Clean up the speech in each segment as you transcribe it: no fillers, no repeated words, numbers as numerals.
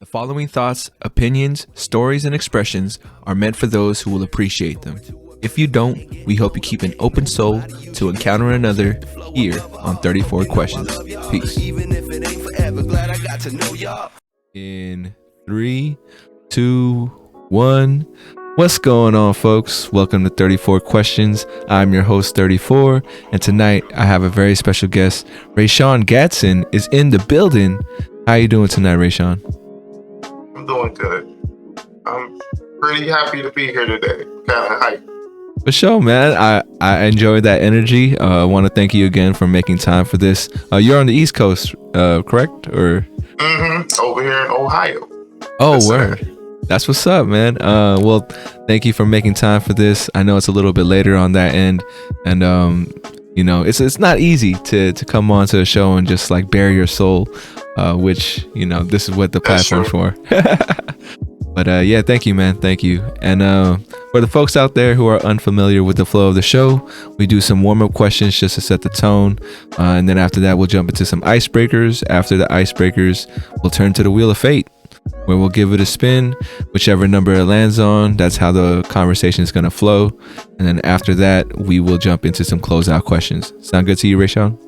The following thoughts, opinions, stories, and expressions are meant for those who will appreciate them. If you don't, we hope you keep an open soul to encounter another here on 34 Questions. Peace. In 3, 2, 1. What's going on, folks? Welcome to 34 Questions. I'm your host, 34, and tonight I have a very special guest. Raysean Gadson is in the building. How you doing tonight, Raysean? I'm doing good. I'm pretty happy to be here today. Kind of hyped. For sure, man. I enjoyed that energy. I want to thank you again for making time for this. You're on the East Coast, correct? Or over here in Ohio. Oh, word. That's what's up, man. Well, thank you for making time for this. I know it's a little bit later on that end, and you know, it's not easy to come on to a show and just like bare your soul, which, you know, this is what the platform's for. But yeah, thank you, man. Thank you. And for the folks out there who are unfamiliar with the flow of the show, we do some warm-up questions just to set the tone, and then after that we'll jump into some icebreakers. After the icebreakers, we'll turn to the Wheel of Fate, where we'll give it a spin. Whichever number it lands on, that's how the conversation is going to flow. And then after that, we will jump into some closeout questions. Sound good to you, Raysean?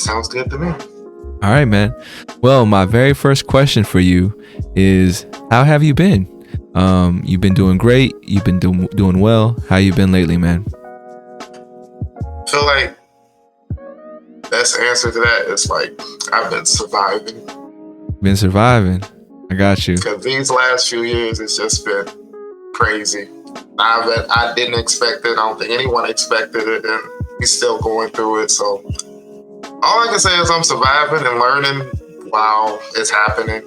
Sounds good to me. All right, man. Well, my very first question for you is, how have you been? You've been doing great. You've been doing well. How you been lately, man? I feel like best answer to that is like I've been surviving. Been surviving. I got you. Because these last few years, it's just been crazy. I didn't expect it. I don't think anyone expected it, and we're still going through it. So all I can say is I'm surviving and learning while it's happening.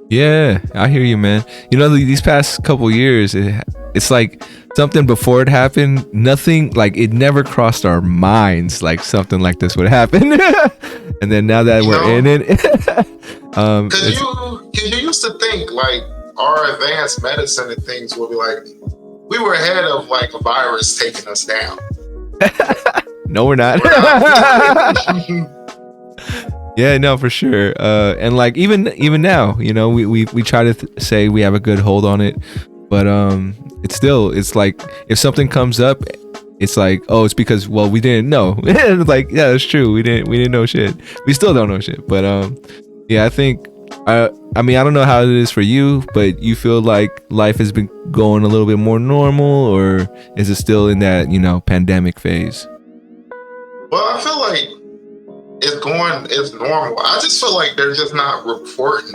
Yeah, I hear you, man. You know, these past couple years, it's like something before it happened, nothing, like it never crossed our minds like something like this would happen. And then now that we're in it, because you used to think like our advanced medicine and things would be like, we were ahead of like a virus taking us down. No, we're not. Yeah, no, for sure. And like even now, you know, we try to say we have a good hold on it, but it's like if something comes up, it's like, oh, it's because, well, we didn't know. Like, yeah, that's true. We didn't know shit. We still don't know shit. But yeah, I think I mean, I don't know how it is for you, but you feel like life has been going a little bit more normal, or is it still in that, you know, pandemic phase? Well, I feel like it's normal. I just feel like they're just not reporting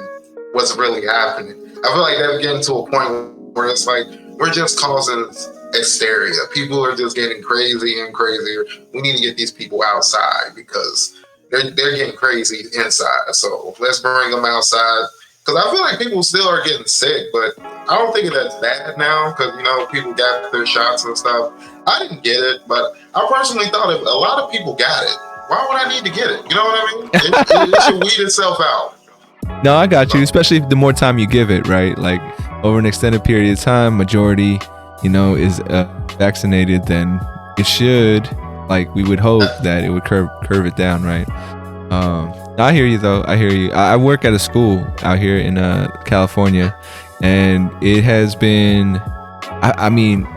what's really happening. I feel like they're getting to a point where it's like we're just causing hysteria. People are just getting crazy and crazier. We need to get these people outside because they're getting crazy inside. So let's bring them outside. Because I feel like people still are getting sick, but I don't think that's bad now because, you know, people got their shots and stuff. I didn't get it, but I personally thought if a lot of people got it, why would I need to get it? You know what I mean? It should weed itself out. No, I got you. Especially the more time you give it, right? Like over an extended period of time, majority, you know, is vaccinated, then it should, like we would hope that it would curve it down, right? I hear you though. I hear you. I work at a school out here in California, and it has been, I mean,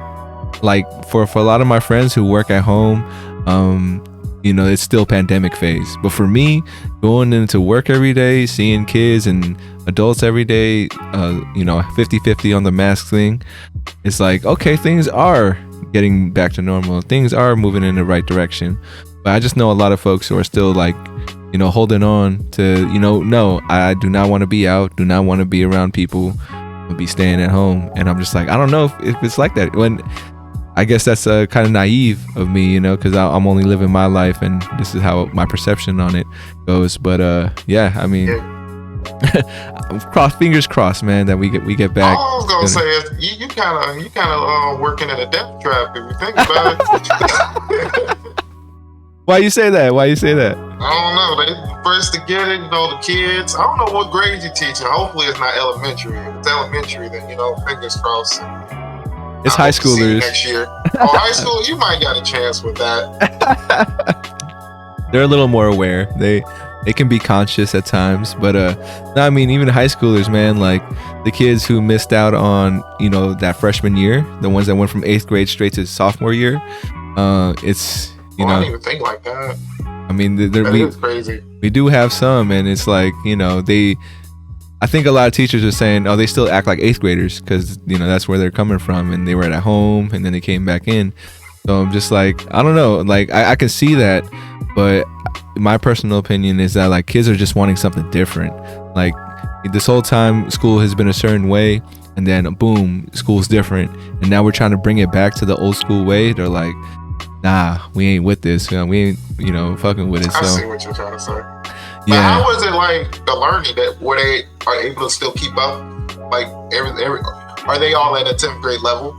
like for a lot of my friends who work at home, you know, it's still pandemic phase. But for me, going into work every day, seeing kids and adults every day, you know, 50-50 on the mask thing, it's like, okay, things are getting back to normal. Things are moving in the right direction. But I just know a lot of folks who are still like, you know, holding on to, you know, no, I do not want to be out, do not want to be around people, I'll be staying at home. And I'm just like, I don't know if it's like that. When I guess that's kind of naive of me, you know, because I'm only living my life and this is how my perception on it goes. But yeah, I mean, fingers crossed, man, that we get back. All I was gonna say is you kind of working in a death trap if you think about it. Why you say that? I don't know. They the first to get it, you know, the kids. I don't know what grades you're teaching. Hopefully it's not elementary. If it's elementary, then, you know, fingers crossed. It's high schoolers. Next year. Oh, high school, you might got a chance with that. They're a little more aware. They it can be conscious at times, but no, I mean, even high schoolers, man, like the kids who missed out on, you know, that freshman year, the ones that went from 8th grade straight to sophomore year, it's, you know, I didn't even think like that. I mean, That is crazy. We do have some, and it's like, you know, I think a lot of teachers are saying, oh, they still act like 8th graders because, you know, that's where they're coming from, and they were at home and then they came back in. So I'm just like, I don't know, like I can see that, but my personal opinion is that like kids are just wanting something different. Like this whole time school has been a certain way, and then boom, school's different, and now we're trying to bring it back to the old school way. They're like, nah, we ain't with this, you know, we ain't, you know, fucking with it. I So see what you're trying to say. yeah. But how was it like the learning that where they are able to still keep up? Like are they all at a 10th grade level?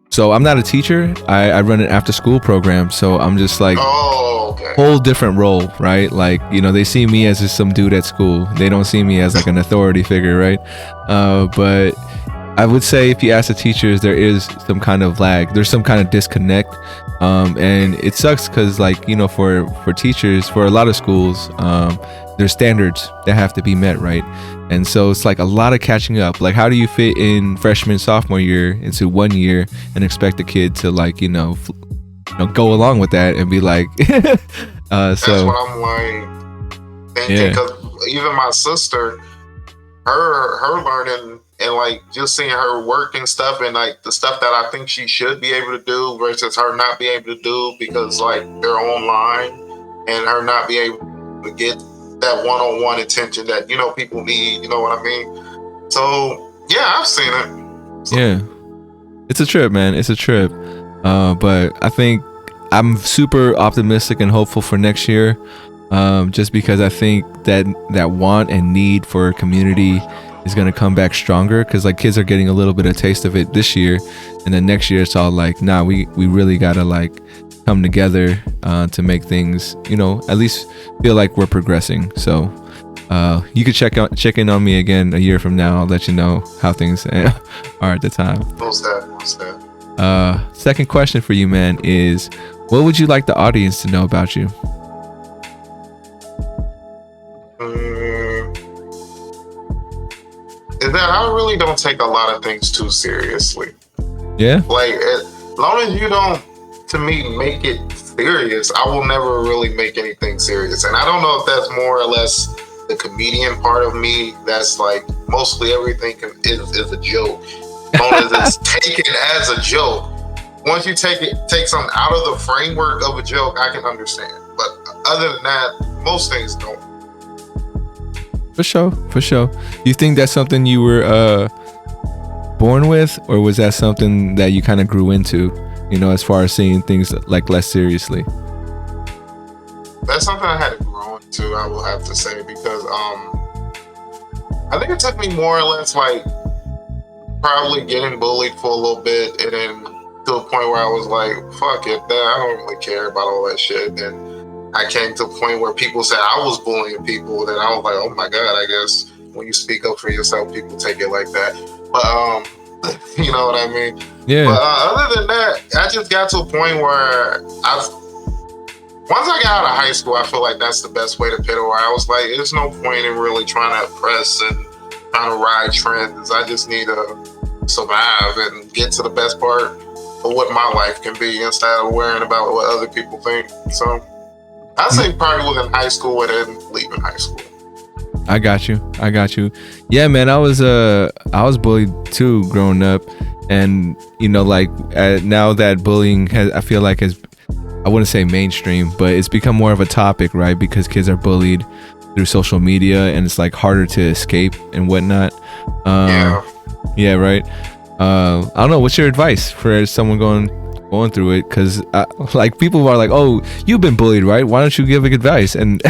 So I'm not a teacher. I run an after school program, so I'm just like, oh, okay, whole different role, right? Like, you know, they see me as just some dude at school. They don't see me as like an authority figure, right? But I would say if you ask the teachers, there is some kind of lag. There's some kind of disconnect. And it sucks because, like, you know, for teachers, for a lot of schools, there's standards that have to be met, right? And so it's like a lot of catching up. Like, how do you fit in freshman, sophomore year into 1 year and expect a kid to, like, you know, go along with that and be like, That's what I'm like thinking. Because even my sister, her learning and like just seeing her work and stuff, and like the stuff that I think she should be able to do versus her not be able to do because like they're online, and her not be able to get that one-on-one attention that, you know, people need, you know what I mean? So yeah, I've seen it. So. Yeah, it's a trip, man. It's a trip. But I think I'm super optimistic and hopeful for next year, just because I think that want and need for community is going to come back stronger, because like kids are getting a little bit of taste of it this year, and then next year it's all like, nah, we really gotta like come together to make things, you know, at least feel like we're progressing. So you could check in on me again a year from now. I'll let you know how things are at the time. What's that? Second question for you, man, is what would you like the audience to know about you? Is that I really don't take a lot of things too seriously. Yeah. Like, as long as you don't, to me, make it serious, I will never really make anything serious. And I don't know if that's more or less the comedian part of me. That's like mostly everything is a joke. As long as it's taken as a joke. Once you take something out of the framework of a joke, I can understand. But other than that, most things don't. For sure. You think that's something you were born with, or was that something that you kind of grew into, you know, as far as seeing things like less seriously? That's something I had to grow into, I will have to say, because I think it took me more or less like probably getting bullied for a little bit, and then to a point where I was like, fuck it, I don't really care about all that shit. And I came to a point where people said I was bullying people, then I was like, oh my God, I guess when you speak up for yourself, people take it like that. But you know what I mean? Yeah. But other than that, I just got to a point where once I got out of high school, I feel like that's the best way to pit it, where I was like, there's no point in really trying to oppress and trying to ride trends. I just need to survive and get to the best part of what my life can be instead of worrying about what other people think. So I'd say probably within high school and then leaving high school. I got you. Yeah, man, I was bullied too growing up, and you know, like now that bullying I feel like has, I wouldn't say mainstream, but it's become more of a topic, right? Because kids are bullied through social media, and it's like harder to escape and whatnot. Yeah, right. I don't know. What's your advice for someone going through it? Because like people are like, oh, you've been bullied, right? Why don't you give advice? And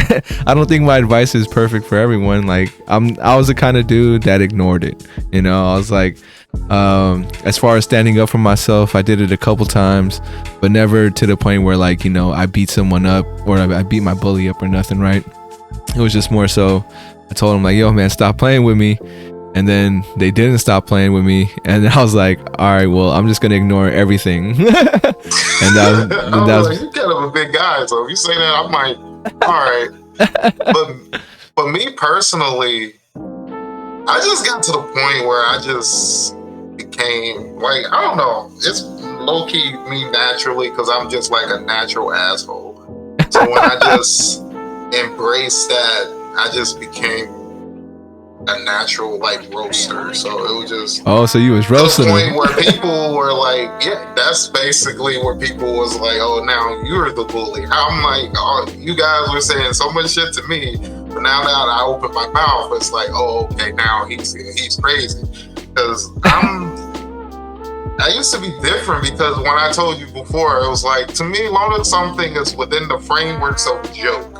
I don't think my advice is perfect for everyone. Like I was the kind of dude that ignored it, you know. I was like, as far as standing up for myself, I did it a couple times, but never to the point where, like, you know, I beat someone up or I beat my bully up or nothing, right? It was just more so I told him like, yo man, stop playing with me. And then they didn't stop playing with me, and then I was like, all right, well, I'm just gonna ignore everything. And that was like, you're kind of a big guy, so if you say that, I'm like, all right. but me personally, I just got to the point where I just became like, I don't know, it's low key me naturally because I'm just like a natural asshole. So when I just embraced that, I just became a natural like roaster. So it was just so you was to roasting the point him. where people were like, yeah, that's basically where people was like, oh, now you're the bully. I'm like, oh, you guys were saying so much shit to me, but now that I open my mouth, it's like, oh, okay, now he's crazy. Because I used to be different, because when I told you before, it was like, to me, long as something is within the frameworks of a joke,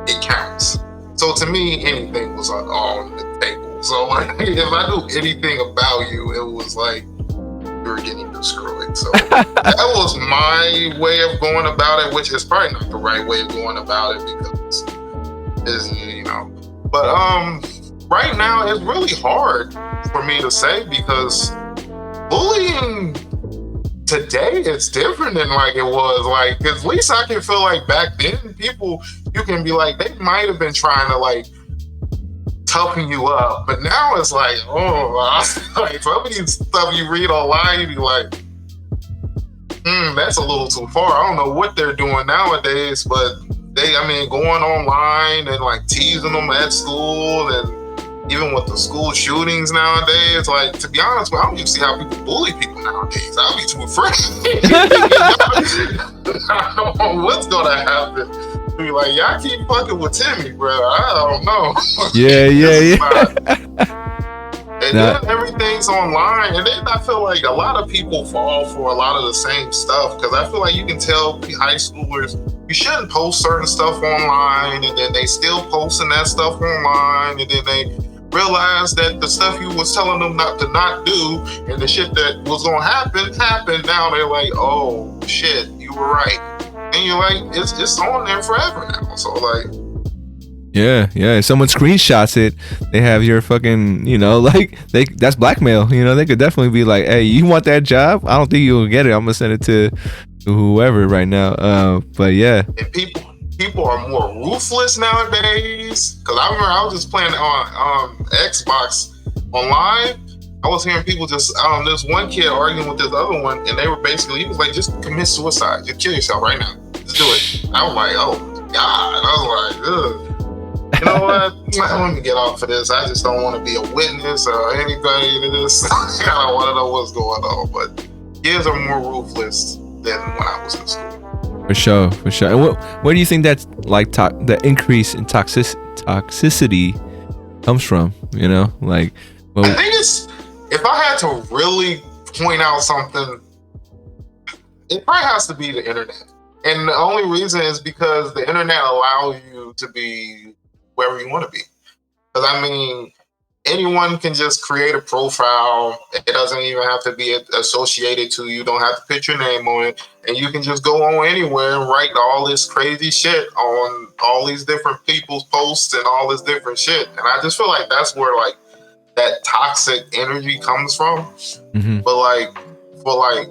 it counts. So to me, anything was on the table. So like, if I knew anything about you, it was like you were getting destroyed. So that was my way of going about it, which is probably not the right way of going about it, because it's, you know. But right now it's really hard for me to say, because bullying today is different than like it was. Like, at least I can feel like back then, people, you can be like, they might have been trying to like toughen you up, but now it's like, oh, like some of these stuff you read online, you be like, that's a little too far. I don't know what they're doing nowadays, but going online and like teasing them at school, and even with the school shootings nowadays, like, to be honest, I don't even see how people bully people nowadays. I'll be too afraid. I don't know what's gonna happen. Be like, y'all keep fucking with Timmy, bro. I don't know. Yeah. And then everything's online, and then I feel like a lot of people fall for a lot of the same stuff, because I feel like you can tell high schoolers you shouldn't post certain stuff online, and then they still posting that stuff online, and then they realize that the stuff you was telling them not do, and the shit that was gonna happen. Now they're like, oh shit, you were right, and you're like, it's on there forever now. So like, yeah. If someone screenshots it, they have your fucking, like, that's blackmail. They could definitely be like, hey, you want that job? I don't think you'll get it. I'm gonna send it to whoever right now. But yeah. And people are more ruthless nowadays. Because I remember I was just playing on Xbox online. I was hearing people just, this one kid arguing with this other one, and they were basically, he was like, just commit suicide. Just kill yourself right now. Just do it. I was like, oh my God. I was like, ugh. You know what? Let me get off of this. I just don't want to be a witness or anybody to this. I don't want to know what's going on. But kids are more ruthless than when I was in school. For sure. And where do you think that's like the increase in toxicity comes from? Like, I think it's, if I had to really point out something, it probably has to be the internet. And the only reason is because the internet allows you to be wherever you want to be. Because anyone can just create a profile. It doesn't even have to be associated to you. You don't have to put your name on it. And you can just go on anywhere and write all this crazy shit on all these different people's posts and all this different shit. And I just feel like that's where like that toxic energy comes from. Mm-hmm. But like, for like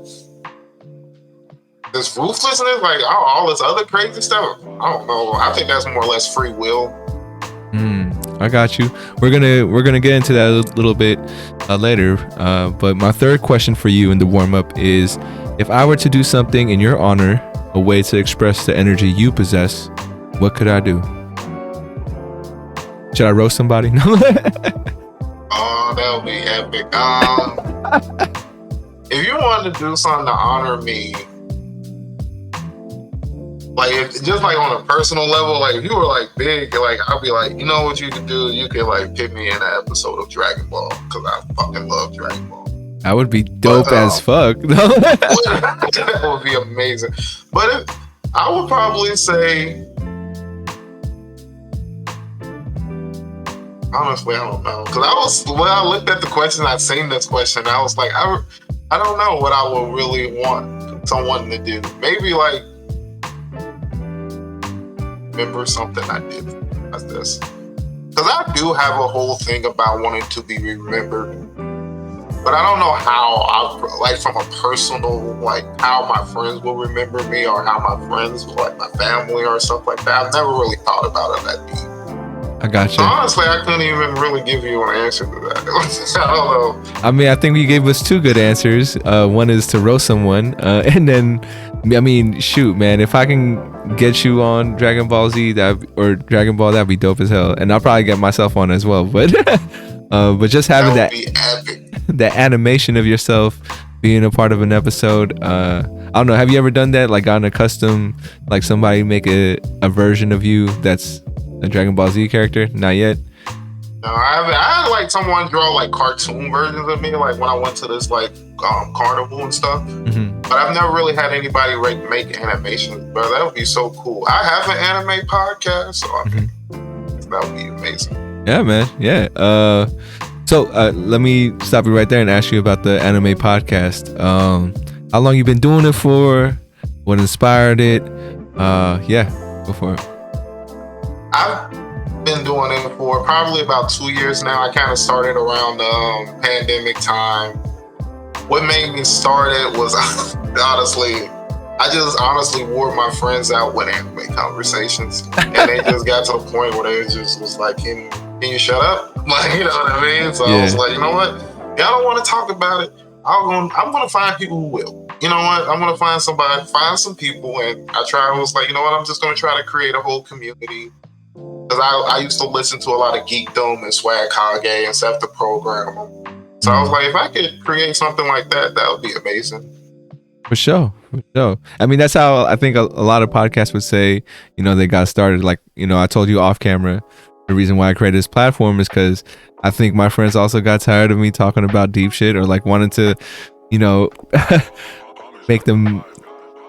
this ruthlessness, like all this other crazy stuff, I don't know. I think that's more or less free will. I got you. We're gonna get into that a little bit later. But my third question for you in the warm up is, if I were to do something in your honor, a way to express the energy you possess, what could I do? Should I roast somebody? No. Oh, that would be epic. If you wanted to do something to honor me, like, just like on a personal level, like if you were like big, like I'd be like, you know what you could do? You could like put me in an episode of Dragon Ball, because I fucking love Dragon Ball. That would be dope as fuck. That would be amazing. But I would probably say, honestly, I don't know. Because when I looked at the question, I'd seen this question, I was like, I don't know what I would really want someone to do. Maybe like remember something I did as this. Because I do have a whole thing about wanting to be remembered. but I don't know how I like from a personal, like how my friends will remember me or how my friends, like my family or stuff like that. I've never really thought about it that deep. I got you. So honestly, I couldn't even really give you an answer to that. I don't know. I mean, I think you gave us two good answers. One is to roast someone, and then, I mean, shoot, man, if I can get you on Dragon Ball Z or Dragon Ball, that'd be dope as hell. And I'll probably get myself on as well. But just having that animation of yourself being a part of an episode, I don't know. Have you ever done that? Like gotten a custom, like somebody make a version of you that's a Dragon Ball Z character? Not yet. No, I had like someone draw like cartoon versions of me, like when I went to this like carnival and stuff. Mm-hmm. But I've never really had anybody make animations. But that would be so cool. I have an anime podcast, so I mean, that would be amazing. Yeah, man. Yeah. So let me stop you right there and ask you about the anime podcast. How long you been doing it for? What inspired it? Yeah, go for it. I've been doing it for probably about 2 years now. I kind of started around pandemic time. What made me start it was I just honestly wore my friends out with anime conversations, and they just got to the point where they just was like, "Can you shut up?" Like, you know what I mean? So I was like, you know what? Y'all don't want to talk about it. I'm gonna find people who will. You know what? I'm gonna find some people, and I was like, you know what? I'm just gonna try to create a whole community. Because I used to listen to a lot of Geekdom and Swag Kage and stuff to program them. So I was like, if I could create something like that, that would be amazing. For sure. I mean, that's how I think a lot of podcasts would say, you know, they got started. Like, you know, I told you off camera, the reason why I created this platform is because I think my friends also got tired of me talking about deep shit, or like wanted to, you know, make them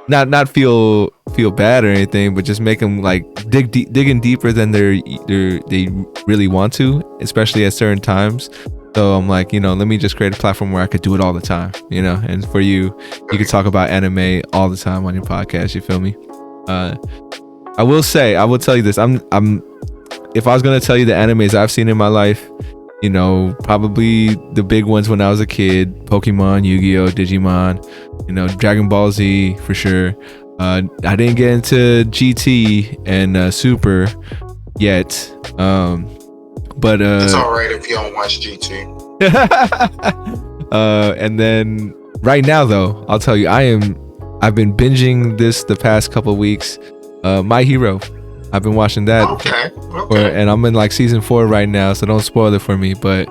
not feel bad or anything, but just make them like digging deeper than they really want to, especially at certain times. So I'm like, you know, let me just create a platform where I could do it all the time, you know. And for you could talk about anime all the time on your podcast. You feel me? I will tell you this. If I was gonna tell you the animes I've seen in my life, you know, probably the big ones when I was a kid: Pokemon, Yu-Gi-Oh, Digimon, you know, Dragon Ball Z for sure. I didn't get into GT and Super yet, but it's all right if you don't watch GT. And then right now, though, I'll tell you, I've been binging this the past couple of weeks. My Hero. I've been watching that. Okay. And I'm in like season 4 right now, so don't spoil it for me. But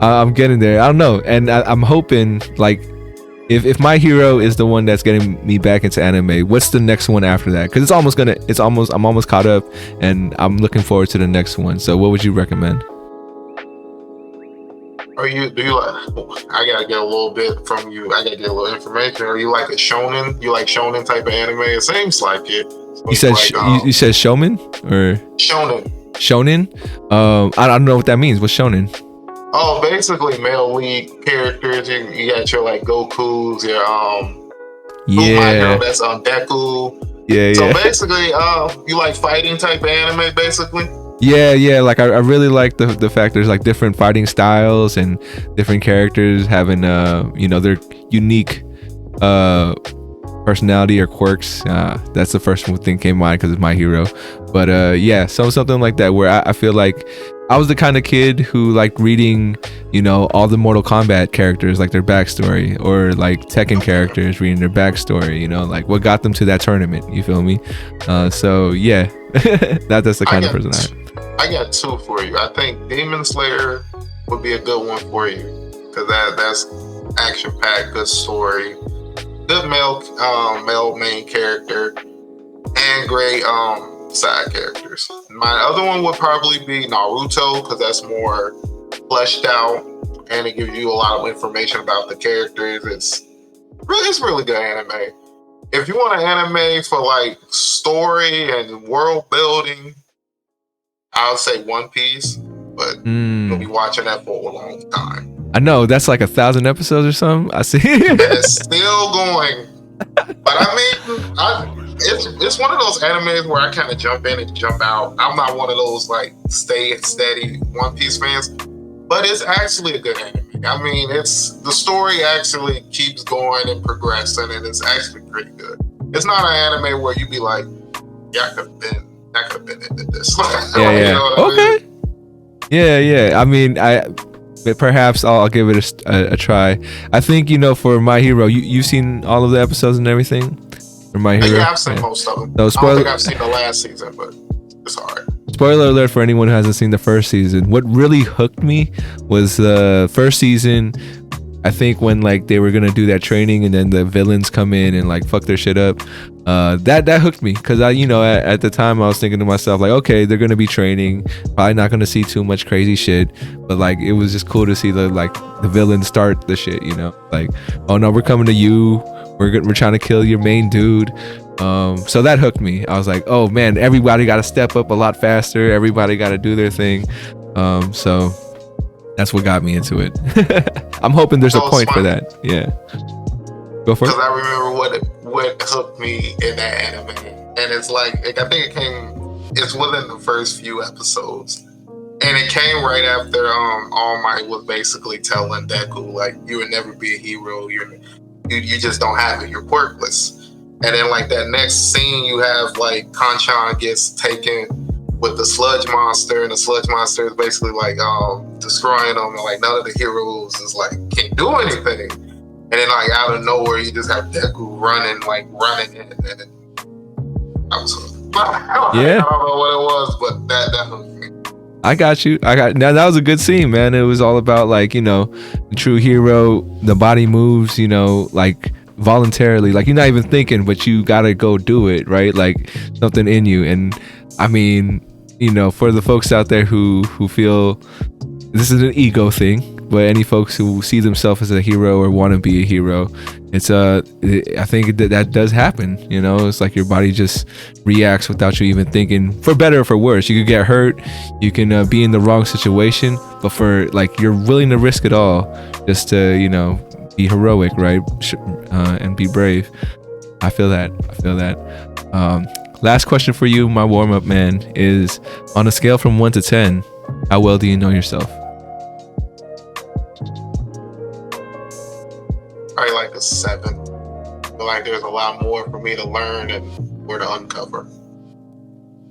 I'm getting there. I don't know, and I'm hoping like if My Hero is the one that's getting me back into anime, what's the next one after that? Because I'm almost caught up, and I'm looking forward to the next one. So what would you recommend? Do you like? I gotta get a little bit from you. I gotta get a little information. Are you like a shonen? You like shonen type of anime? It seems like it. So you said like, you said showman or shonen? Shonen. I don't know what that means. What's shonen? Oh, basically male lead characters. You got your like Goku's, your My Hero, that's Deku. Yeah. So basically, you like fighting type of anime, basically. Yeah. Like I really like the fact there's like different fighting styles and different characters having you know, their unique personality or quirks. That's the first thing came to mind because it's My Hero. But yeah, so something like that where I feel like I was the kind of kid who liked reading, you know, all the Mortal Kombat characters, like their backstory, or like Tekken characters, reading their backstory, you know, like what got them to that tournament. You feel me? So yeah, that's the kind of person I am. I got 2 for you. I think Demon Slayer would be a good one for you because that's action packed, good story, good male main character, and great side characters. My other one would probably be Naruto because that's more fleshed out and it gives you a lot of information about the characters. It's really good anime. If you want an anime for like story and world building, I would say One Piece, but you'll be watching that for a long time. I know, that's like 1,000 episodes or something. I see. It's still going. But I mean, it's one of those animes where I kind of jump in and jump out. I'm not one of those like stay steady One Piece fans. but it's actually a good anime. I mean, the story actually keeps going and progressing, and it's actually pretty good. It's not an anime where you be like, yeah, I could have been into this. Yeah, You know what I mean? Yeah. I mean, perhaps I'll give it a try. I think, for My Hero, you've seen all of the episodes and everything for My Hero. Yeah, I've seen most of them. No, I don't think I've seen the last season, but it's alright. Spoiler alert for anyone who hasn't seen the first season. What really hooked me was the first season. I think when like they were gonna do that training and then the villains come in and like fuck their shit up. That hooked me because I, at the time I was thinking to myself like, okay, they're gonna be training, probably not gonna see too much crazy shit, but like it was just cool to see the villains start the shit, like, oh no, we're coming to you, we're trying to kill your main dude. So that hooked me. I was like, oh man, everybody got to step up a lot faster. Everybody got to do their thing. So that's what got me into it. I'm hoping there's a point for that. Yeah. Go for it. Because I remember what hooked me in that anime. And it's like, I think it's within the first few episodes. And it came right after All Might was basically telling Deku, like, you would never be a hero. You just don't have it. You're worthless. And then like that next scene, you have like Kanchan gets taken with the sludge monster, and the sludge monster is basically like destroying them, and like none of the heroes is like can't do anything. And then like out of nowhere, you just have Deku running in, and I was hooked. Yeah. I don't know what it was, but that hooked me. I got you. Now that was a good scene, man. It was all about like, the true hero, the body moves, like voluntarily, like you're not even thinking, but you gotta go do it, right? Like something in you. And I mean, for the folks out there who feel this is an ego thing, but any folks who see themselves as a hero or want to be a hero, it's I think that does happen. It's like your body just reacts without you even thinking, for better or for worse. You could get hurt, you can be in the wrong situation, but for like you're willing to risk it all just to be heroic, right? And be brave. I feel that. Last question for you, my warm-up man, is on a scale from 1 to 10, how well do you know yourself? Probably like a 7. I feel like there's a lot more for me to learn and more to uncover.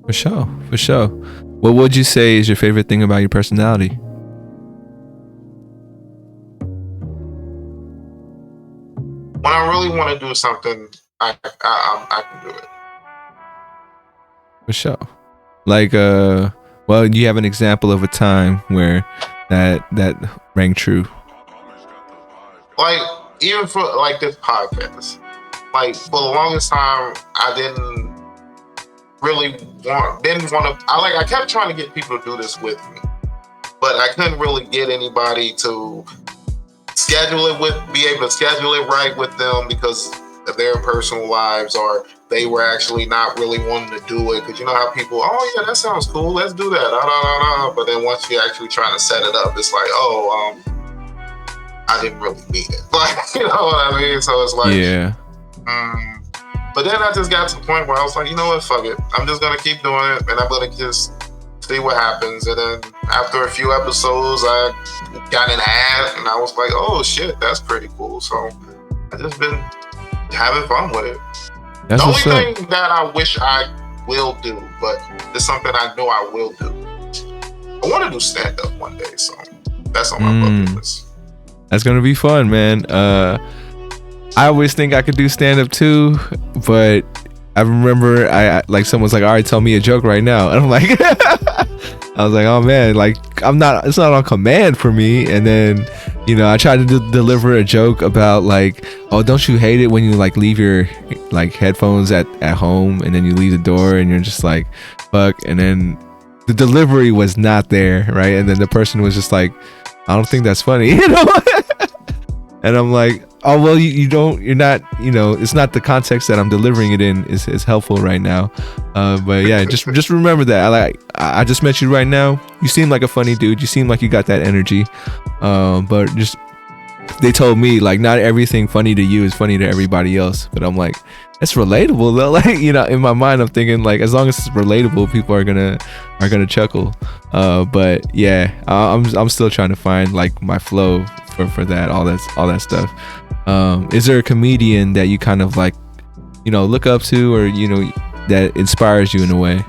For sure. What would you say is your favorite thing about your personality? When I really want to do something, I can do it. For sure. Like, well, you have an example of a time where that rang true. Like, even for like this podcast, like for the longest time, I didn't want to. I kept trying to get people to do this with me, but I couldn't really get anybody to be able to schedule it right with them because of their personal lives, or they were actually not really wanting to do it. Because you know how people, oh yeah, that sounds cool, let's do that. But then once you're actually trying to set it up, it's like, I didn't really mean it. Like, you know what I mean? So it's like, yeah. But then I just got to the point where I was like, you know what, fuck it. I'm just gonna keep doing it, and I'm gonna just see what happens. And then after a few episodes, I got an ad, and I was like, oh shit, that's pretty cool. So I just been having fun with it. That's the only thing that I wish I will do, but it's something I know I will do. I want to do stand up one day, so that's on my bucket list. That's gonna be fun, man. I always think I could do stand up too, but I remember I like someone's like, all right, tell me a joke right now, and I'm like, I was like, oh man, like it's not on command for me. And then I tried to deliver a joke about like, oh, don't you hate it when you like leave your like headphones at home and then you leave the door and you're just like, fuck, and then the delivery was not there, right? And then the person was just like, I don't think that's funny, and I'm like, oh well, you're not, it's not the context that I'm delivering it in is helpful right now. But yeah, just remember that I just met you right now. You seem like a funny dude. You seem like you got that energy. But just they told me like not everything funny to you is funny to everybody else, but I'm like, it's relatable though. Like, you know, in my mind I'm thinking like as long as it's relatable, people are gonna chuckle. But yeah, I'm still trying to find like my flow for that, all that stuff. Is there a comedian that you kind of like, you know, look up to, or you know, that inspires you in a way?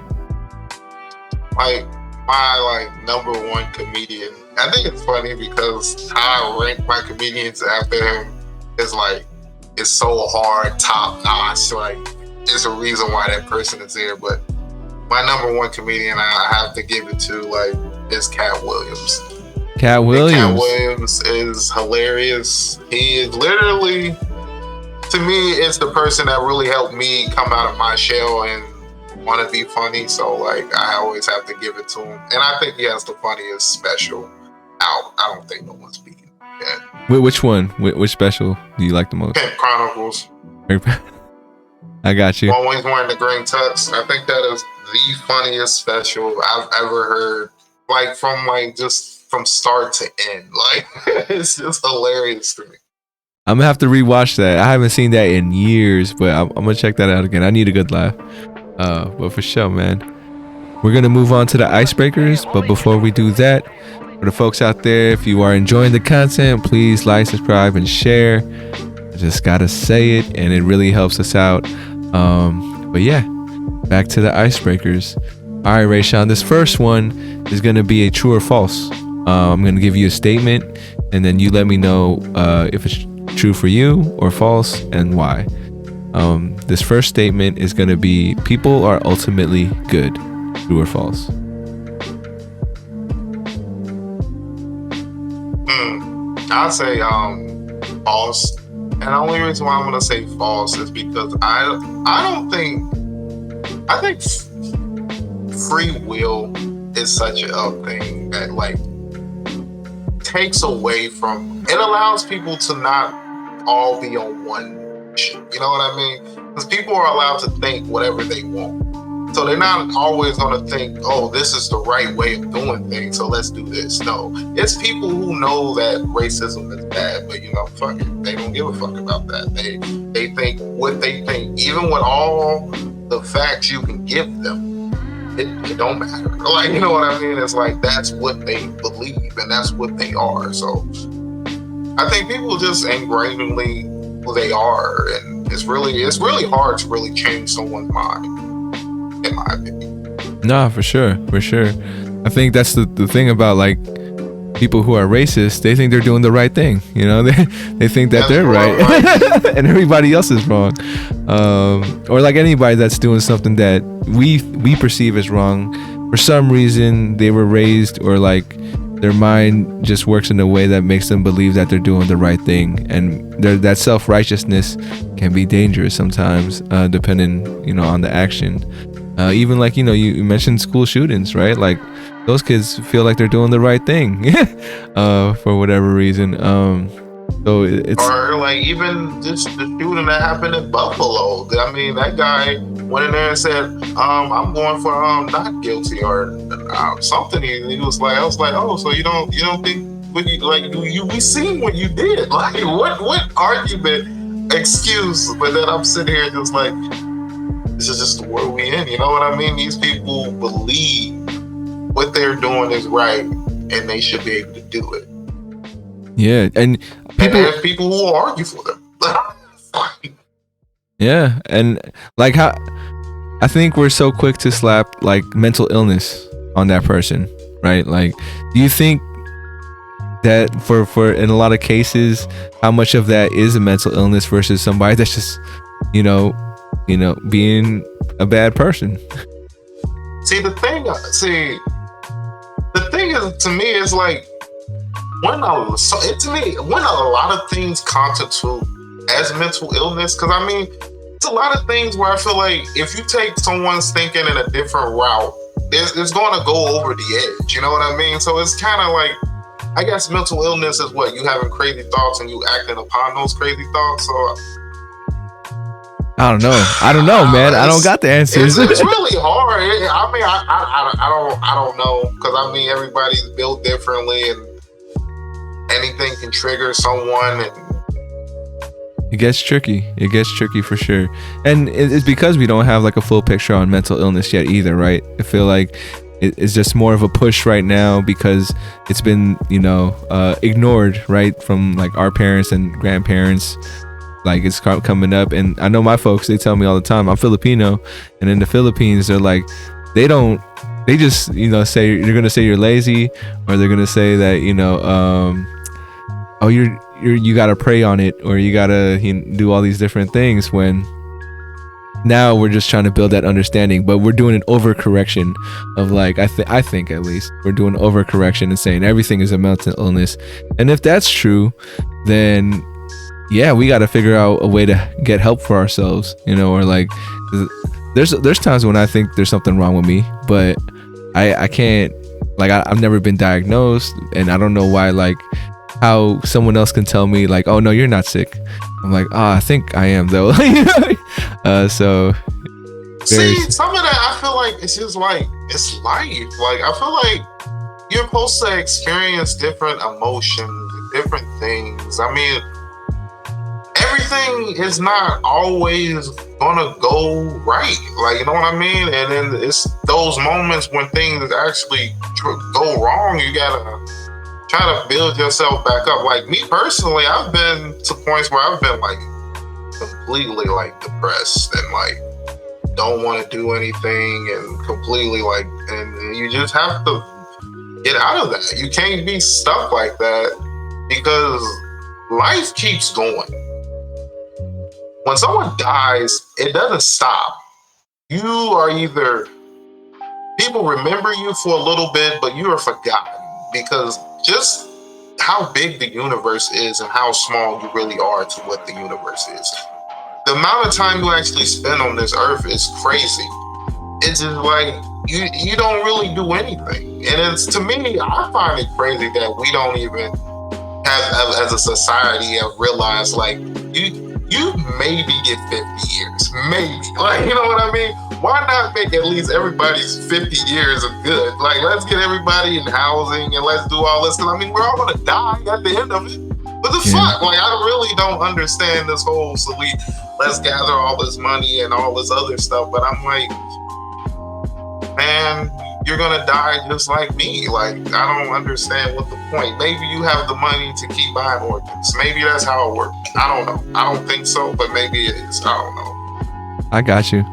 Like my number one comedian, I think it's funny because how I rank my comedians after him is like, it's so hard, top notch. Like, there's a reason why that person is there. But my number one comedian, I have to give it to, like, is Cat Williams. Cat Williams. Cat Williams is hilarious. He is literally, to me, it's the person that really helped me come out of my shell and want to be funny. So, like, I always have to give it to him. And I think he has the funniest special out. I don't think no one's beating yet. Which one? Which special do you like the most? Pimp Chronicles. I got you. Always wearing the green tux. I think that is the funniest special I've ever heard. Like, from start to end. Like, it's just hilarious to me. I'm gonna have to rewatch that. I haven't seen that in years, but I'm gonna check that out again. I need a good laugh. But for sure, man. We're gonna move on to the icebreakers, but before we do that, for the folks out there, if you are enjoying the content, please like, subscribe, and share. I just gotta say it, and it really helps us out. But yeah, back to the icebreakers. All right, Raysean, this first one is gonna be a true or false. I'm gonna give you a statement, and then you let me know if it's true for you or false, and why. This first statement is gonna be: people are ultimately good. True or false? I'll say false. And the only reason why I'm gonna say false is because I think free will is such a thing that like takes away from, it allows people to not all be on one shit. You know what I mean? Because people are allowed to think whatever they want. So they're not always going to think, oh, this is the right way of doing things, so let's do this. No, it's people who know that racism is bad, but you know, fuck it. They don't give a fuck about that. They think what they think, even with all the facts you can give them, it don't matter. Like, you know what I mean? It's like, that's what they believe and that's what they are. So I think people just ingrainedly who they are, and it's really hard to really change someone's mind, in my opinion. Nah, for sure. I think that's the thing about like people who are racist. They think they're doing the right thing. You know, they think that they're right, and everybody else is wrong. Or like anybody that's doing something that we perceive as wrong. For some reason, they were raised, or like their mind just works in a way that makes them believe that they're doing the right thing, and that self-righteousness can be dangerous sometimes, depending, you know, on the action. Even like, you know, you mentioned school shootings, right? Like those kids feel like they're doing the right thing for whatever reason. So it's, or like even just the shooting that happened in Buffalo. I mean, that guy went in there and said, I'm going for not guilty or something. He was like, I was like, oh, so you don't think we seen what you did? Like what argument, excuse? But then I'm sitting here just like, this is just the world we in. You know what I mean? These people believe what they're doing is right, and they should be able to do it. Yeah, and there's people who will argue for them. Yeah, and like how I think we're so quick to slap like mental illness on that person, right? Like, do you think that for in a lot of cases, how much of that is a mental illness versus somebody that's just, you know, being a bad person? The thing is, to me, is like when a lot of things constitute as mental illness. Because I mean, it's a lot of things where I feel like if you take someone's thinking in a different route, it's going to go over the edge. You know what I mean? So it's kind of like, I guess mental illness is what you having crazy thoughts and you acting upon those crazy thoughts. So I don't know, man. I don't got the answers. It's really hard. I mean, I don't know, because I mean, everybody's built differently, and anything can trigger someone, and it gets tricky. It gets tricky for sure. And it's because we don't have like a full picture on mental illness yet either, right? I feel like it's just more of a push right now because it's been, ignored, right? From like our parents and grandparents. Like it's coming up. And I know my folks, they tell me all the time, I'm Filipino. And in the Philippines, they're like, they just, say, you're going to say you're lazy, or they're going to say that, oh, you gotta pray on it, or you gotta do all these different things, when now we're just trying to build that understanding, but we're doing an overcorrection of like, I think at least we're doing overcorrection and saying everything is a mental illness. And if that's true, then yeah, we gotta figure out a way to get help for ourselves, or like, there's times when I think there's something wrong with me, but I can't, like, I've never been diagnosed, and I don't know why, like, how someone else can tell me like, oh no, you're not sick. I'm like, I think I am though. So see, some of that I feel like it's just like, it's life. Like I feel like you're supposed to experience different emotions, different things. I mean, everything is not always gonna go right, like, you know what I mean? And then it's those moments when things actually go wrong, you gotta try to build yourself back up. Like me personally, I've been to points where I've been like completely like depressed and like don't want to do anything, and completely like, and you just have to get out of that. You can't be stuck like that, because life keeps going. When someone dies, it doesn't stop. You are either, people remember you for a little bit, but you are forgotten, because just how big the universe is and how small you really are to what the universe is. The amount of time you actually spend on this earth is crazy. It's just like, you don't really do anything. And it's, to me, I find it crazy that we don't even have, as a society, have realized like, you maybe get 50 years, maybe. Like, you know what I mean? Why not make at least everybody's 50 years of good? Like, let's get everybody in housing and let's do all this. Because, I mean, we're all going to die at the end of it. What the fuck? Like, I really don't understand this whole silly, let's gather all this money and all this other stuff. But I'm like, man, you're going to die just like me. Like, I don't understand what the point. Maybe you have the money to keep buying organs. Maybe that's how it works. I don't know. I don't think so, but maybe it is. I don't know. I got you.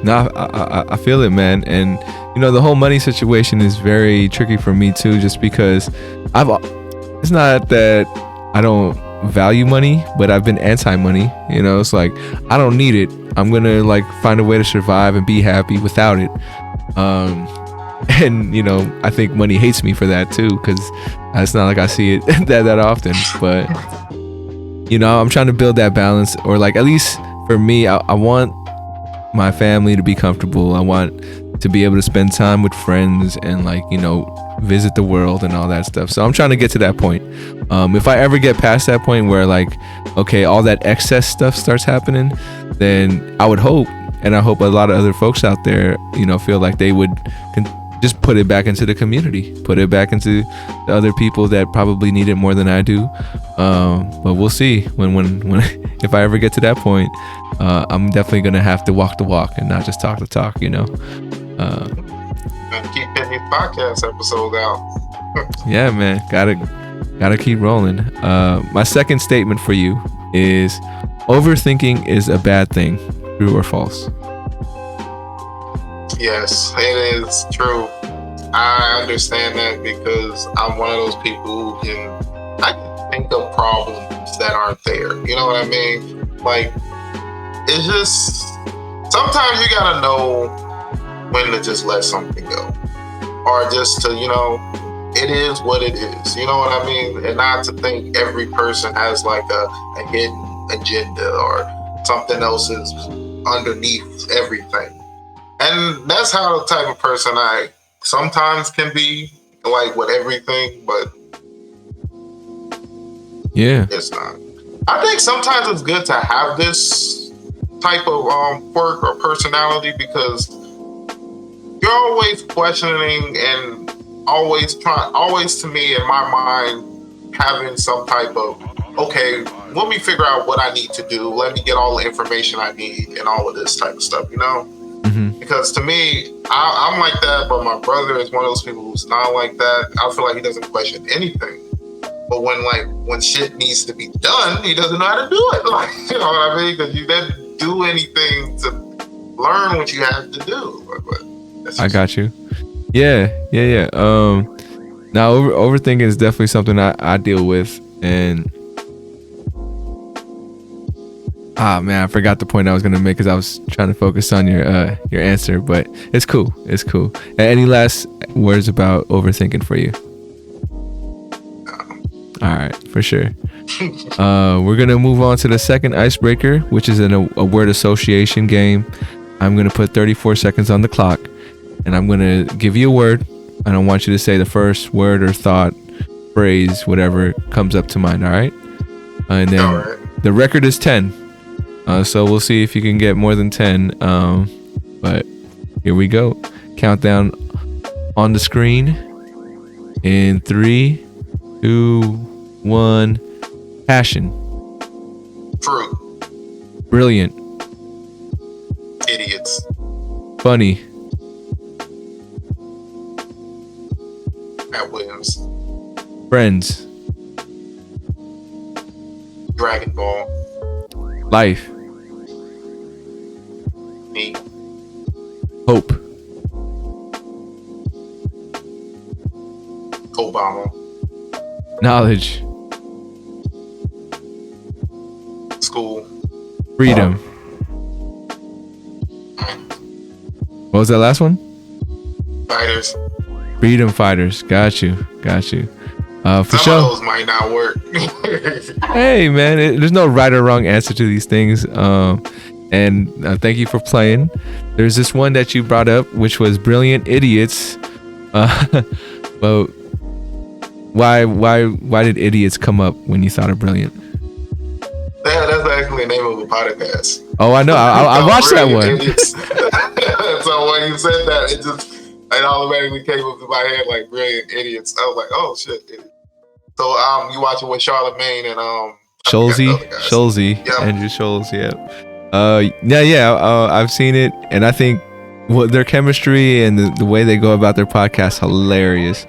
No, I feel it, man. And the whole money situation is very tricky for me too, just because it's not that I don't value money, but I've been anti-money. It's like, I don't need it. I'm gonna like find a way to survive and be happy without it. And I think money hates me for that too, because it's not like I see it that often. But I'm trying to build that balance, or like, at least for me, I want my family to be comfortable. I want to be able to spend time with friends and like, visit the world and all that stuff. So I'm trying to get to that point. If I ever get past that point where like, okay, all that excess stuff starts happening, then I would hope, and I hope a lot of other folks out there, feel like they would just put it back into the community, put it back into the other people that probably need it more than I do. But we'll see when if I ever get to that point. I'm definitely gonna have to walk the walk and not just talk the talk. And keep getting these podcast episodes out. Yeah, man, gotta keep rolling. My second statement for you is, overthinking is a bad thing. True or false? Yes, it is true. I understand that, because I'm one of those people who I can think of problems that aren't there. You know what I mean? Like, it's just, sometimes you gotta know when to just let something go, or just to, it is what it is. You know what I mean? And not to think every person has like a hidden agenda or something else is underneath everything. And that's how the type of person I sometimes can be, like with everything, but yeah, it's not. I think sometimes it's good to have this type of quirk or personality, because you're always questioning and always to me in my mind, having some type of, okay, let me figure out what I need to do. Let me get all the information I need and all of this type of stuff, you know? Mm-hmm. Because to me, I'm like that, but my brother is one of those people who's not like that. I feel like he doesn't question anything. But when shit needs to be done, he doesn't know how to do it. Like, you know what I mean? Because you didn't do anything to learn what you have to do. But I got you. Yeah. Now overthinking is definitely something I deal with, and man, I forgot the point I was gonna make because I was trying to focus on your answer, but it's cool. Any last words about overthinking for you? All right, for sure. We're gonna move on to the second icebreaker, which is a word association game. I'm gonna put 34 seconds on the clock, and I'm gonna give you a word, and I want you to say the first word or thought, phrase, whatever comes up to mind. All right, and then the record is 10. So we'll see if you can get more than 10. But here we go. Countdown on the screen. In 3, 2, 1. Passion. Fruit. Brilliant. Idiots. Funny. Matt Williams. Friends. Dragon Ball. Life. Me. Hope. Obama. Knowledge. School. Freedom. What was that last one? Fighters. Freedom fighters. Got you. For Some sure. of those might not work. Hey man, there's no right or wrong answer to these things. And thank you for playing. There's this one that you brought up, which was brilliant idiots. But why did idiots come up when you thought of brilliant? Yeah, that's actually the name of a podcast. Oh, I know. I watched that one. So when you said that, it automatically came up to my head like brilliant idiots. I was like, oh shit. Idiots. So you watching with Charlemagne and Schulze, yep. Andrew Schulze, I've seen it, and I think their chemistry and the way they go about their podcast hilarious.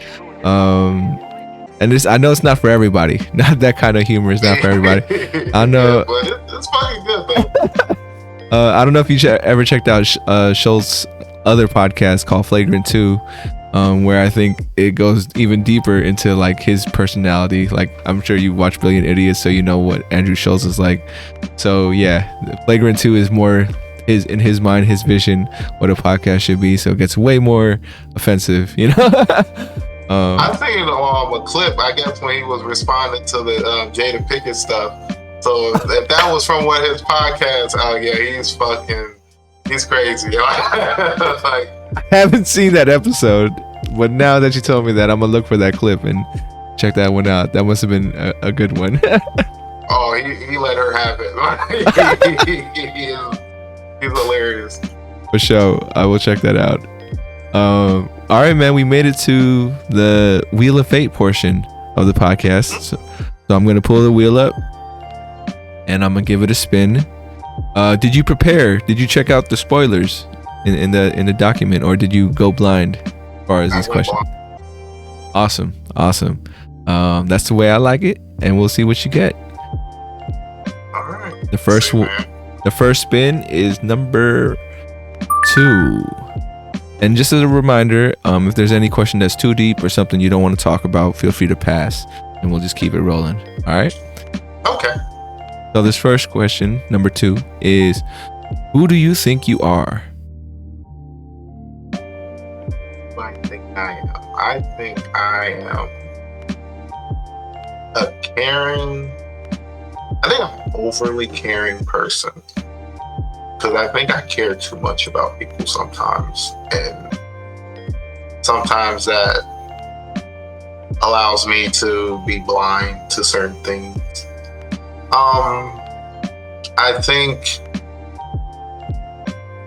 And I know it's not for everybody. Not that kind of humor is not for everybody. I know. Yeah, but it's fucking good, though. I don't know if you ever checked out Schultz's other podcast called Flagrant 2, where I think it goes even deeper into like his personality. Like I'm sure you watch Brilliant Idiots, so you know what Andrew Schultz is like. So yeah, Flagrant 2 is more in his mind, his vision, what a podcast should be. So it gets way more offensive, you know. I seen a clip, I guess, when he was responding to the Jada Pinkett stuff. So if that was from one of his podcasts, he's crazy. Like, I haven't seen that episode, but now that you told me that, I'm gonna look for that clip and check that one out. That must have been a good one. Oh, he let her have it. He's hilarious. For sure, I will check that out. All right, man, we made it to the Wheel of Fate portion of the podcast. So I'm gonna pull the wheel up, and I'm gonna give it a spin. Did you prepare? Did you check out the spoilers in the document, or did you go blind as far as this question? Awesome. That's the way I like it, and we'll see what you get. All right. The first spin is number 2. And just as a reminder, if there's any question that's too deep or something you don't want to talk about, feel free to pass, and we'll just keep it rolling. All right? Okay. So this first question, number 2, is, who do you think you are? I think I am a caring. I think I'm an overly caring person. Because I think I care too much about people sometimes, and sometimes that allows me to be blind to certain things. I think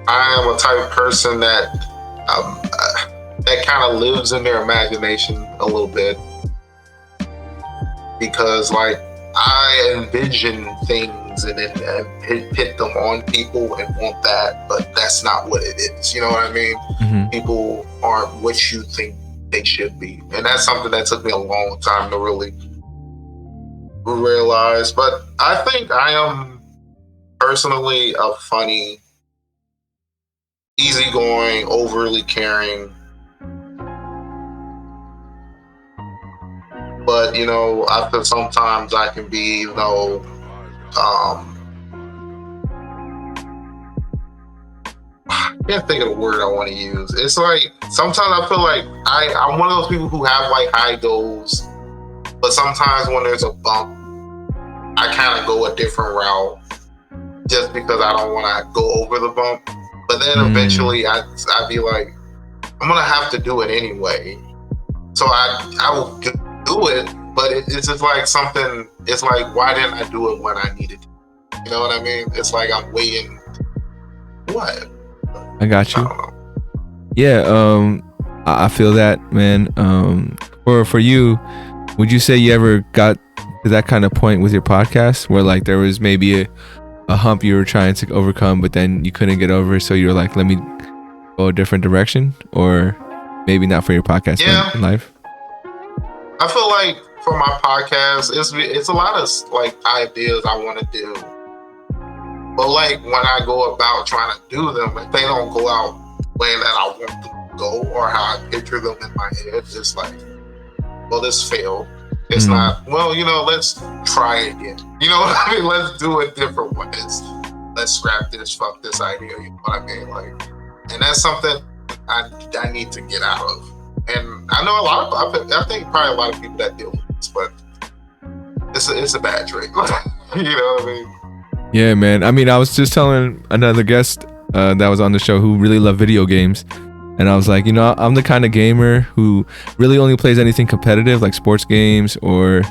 I am a type of person that that kind of lives in their imagination a little bit, because like I envision things and then pit them on people and want that, but that's not what it is. You know what I mean? Mm-hmm. People aren't what you think they should be, and that's something that took me a long time to really realize. But I think I am personally a funny, easygoing, overly caring, but you know, I feel sometimes I can be, you know, I can't think of the word I want to use. It's like sometimes I feel like I'm one of those people who have like high goals, but sometimes when there's a bump, I kind of go a different route just because I don't want to go over the bump. But then eventually I'd be like, I'm gonna have to do it anyway. So I will do it, but it's just like something. It's like, why didn't I do it when I needed to? You know what I mean? It's like I'm waiting. What? I got you. Yeah, I feel that, man. For you, would you say you ever got to that kind of point with your podcast where like there was maybe a hump you were trying to overcome, but then you couldn't get over, so you're like, let me go a different direction? Or maybe not for your podcast, but in life? I feel like for my podcast, it's a lot of like ideas I want to do. But like when I go about trying to do them, if they don't go out the way that I want them to go or how I picture them in my head, it's like, well, this failed. It's not, well, you know, let's try again. You know what I mean? Let's do it different ways. Let's scrap this, fuck this idea. You know what I mean? Like, and that's something I need to get out of. And I know I think probably a lot of people that deal with this, but it's a bad trait. You know what I mean? Yeah, man. I mean, I was just telling another guest that was on the show who really loved video games. And I was like, you know, I'm the kind of gamer who really only plays anything competitive, like sports games, or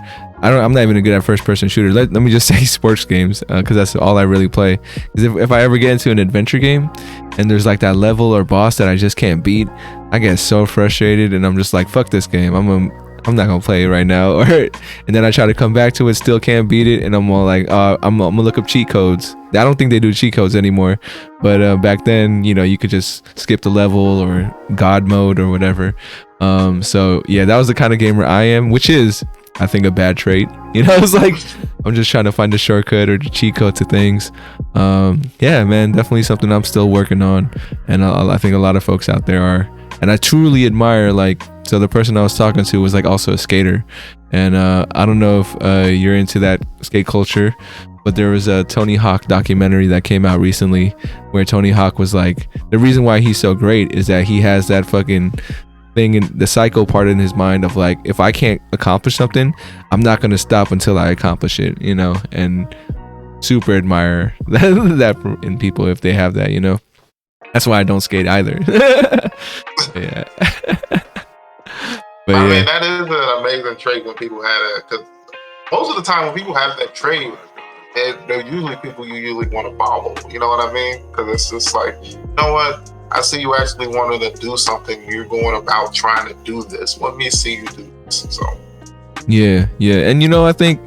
I'm not even good at first-person shooters. Let me just say sports games, because that's all I really play. Because if I ever get into an adventure game and there's like that level or boss that I just can't beat, I get so frustrated and I'm just like, fuck this game. I'm not gonna play it right now. And then I try to come back to it, still can't beat it, and I'm all like, I'm gonna look up cheat codes. I don't think they do cheat codes anymore, but back then, you know, you could just skip the level or God mode or whatever. So yeah, that was the kind of gamer I am, which is, I think, a bad trait. You know, it's like I'm just trying to find a shortcut or the cheat code to things. Yeah, man, definitely something I'm still working on, and I think a lot of folks out there are. And I truly admire, like, so the person I was talking to was like also a skater, and I don't know if you're into that skate culture, but there was a Tony Hawk documentary that came out recently where Tony Hawk was like, the reason why he's so great is that he has that fucking thing in the psycho part in his mind of like, if I can't accomplish something, I'm not going to stop until I accomplish it, you know, and super admire that in people if they have that, you know. That's why I don't skate either. Yeah. But I yeah. mean, that is an amazing trait when people have it, because most of the time when people have that trait, they're usually people you usually want to follow. You know what I mean? Because it's just like, you know what? I see you actually wanting to do something. You're going about trying to do this. Let me see you do this. So. Yeah. And you know, I think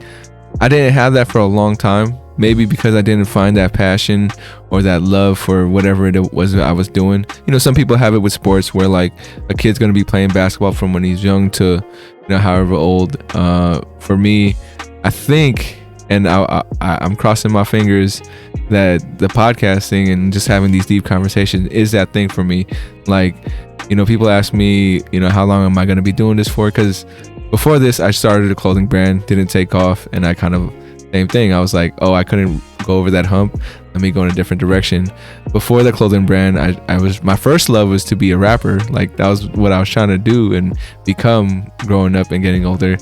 I didn't have that for a long time. Maybe because I didn't find that passion or that love for whatever it was I was doing. You know, some people have it with sports where like a kid's going to be playing basketball from when he's young to, you know, however old. For me, I think, and I'm crossing my fingers that the podcasting and just having these deep conversations is that thing for me. Like, you know, people ask me, you know, how long am I going to be doing this for? Because before this, I started a clothing brand, didn't take off, and I kind of, same thing. I was like, oh, I couldn't go over that hump. Let me go in a different direction. Before the clothing brand, my first love was to be a rapper. Like, that was what I was trying to do and become growing up and getting older.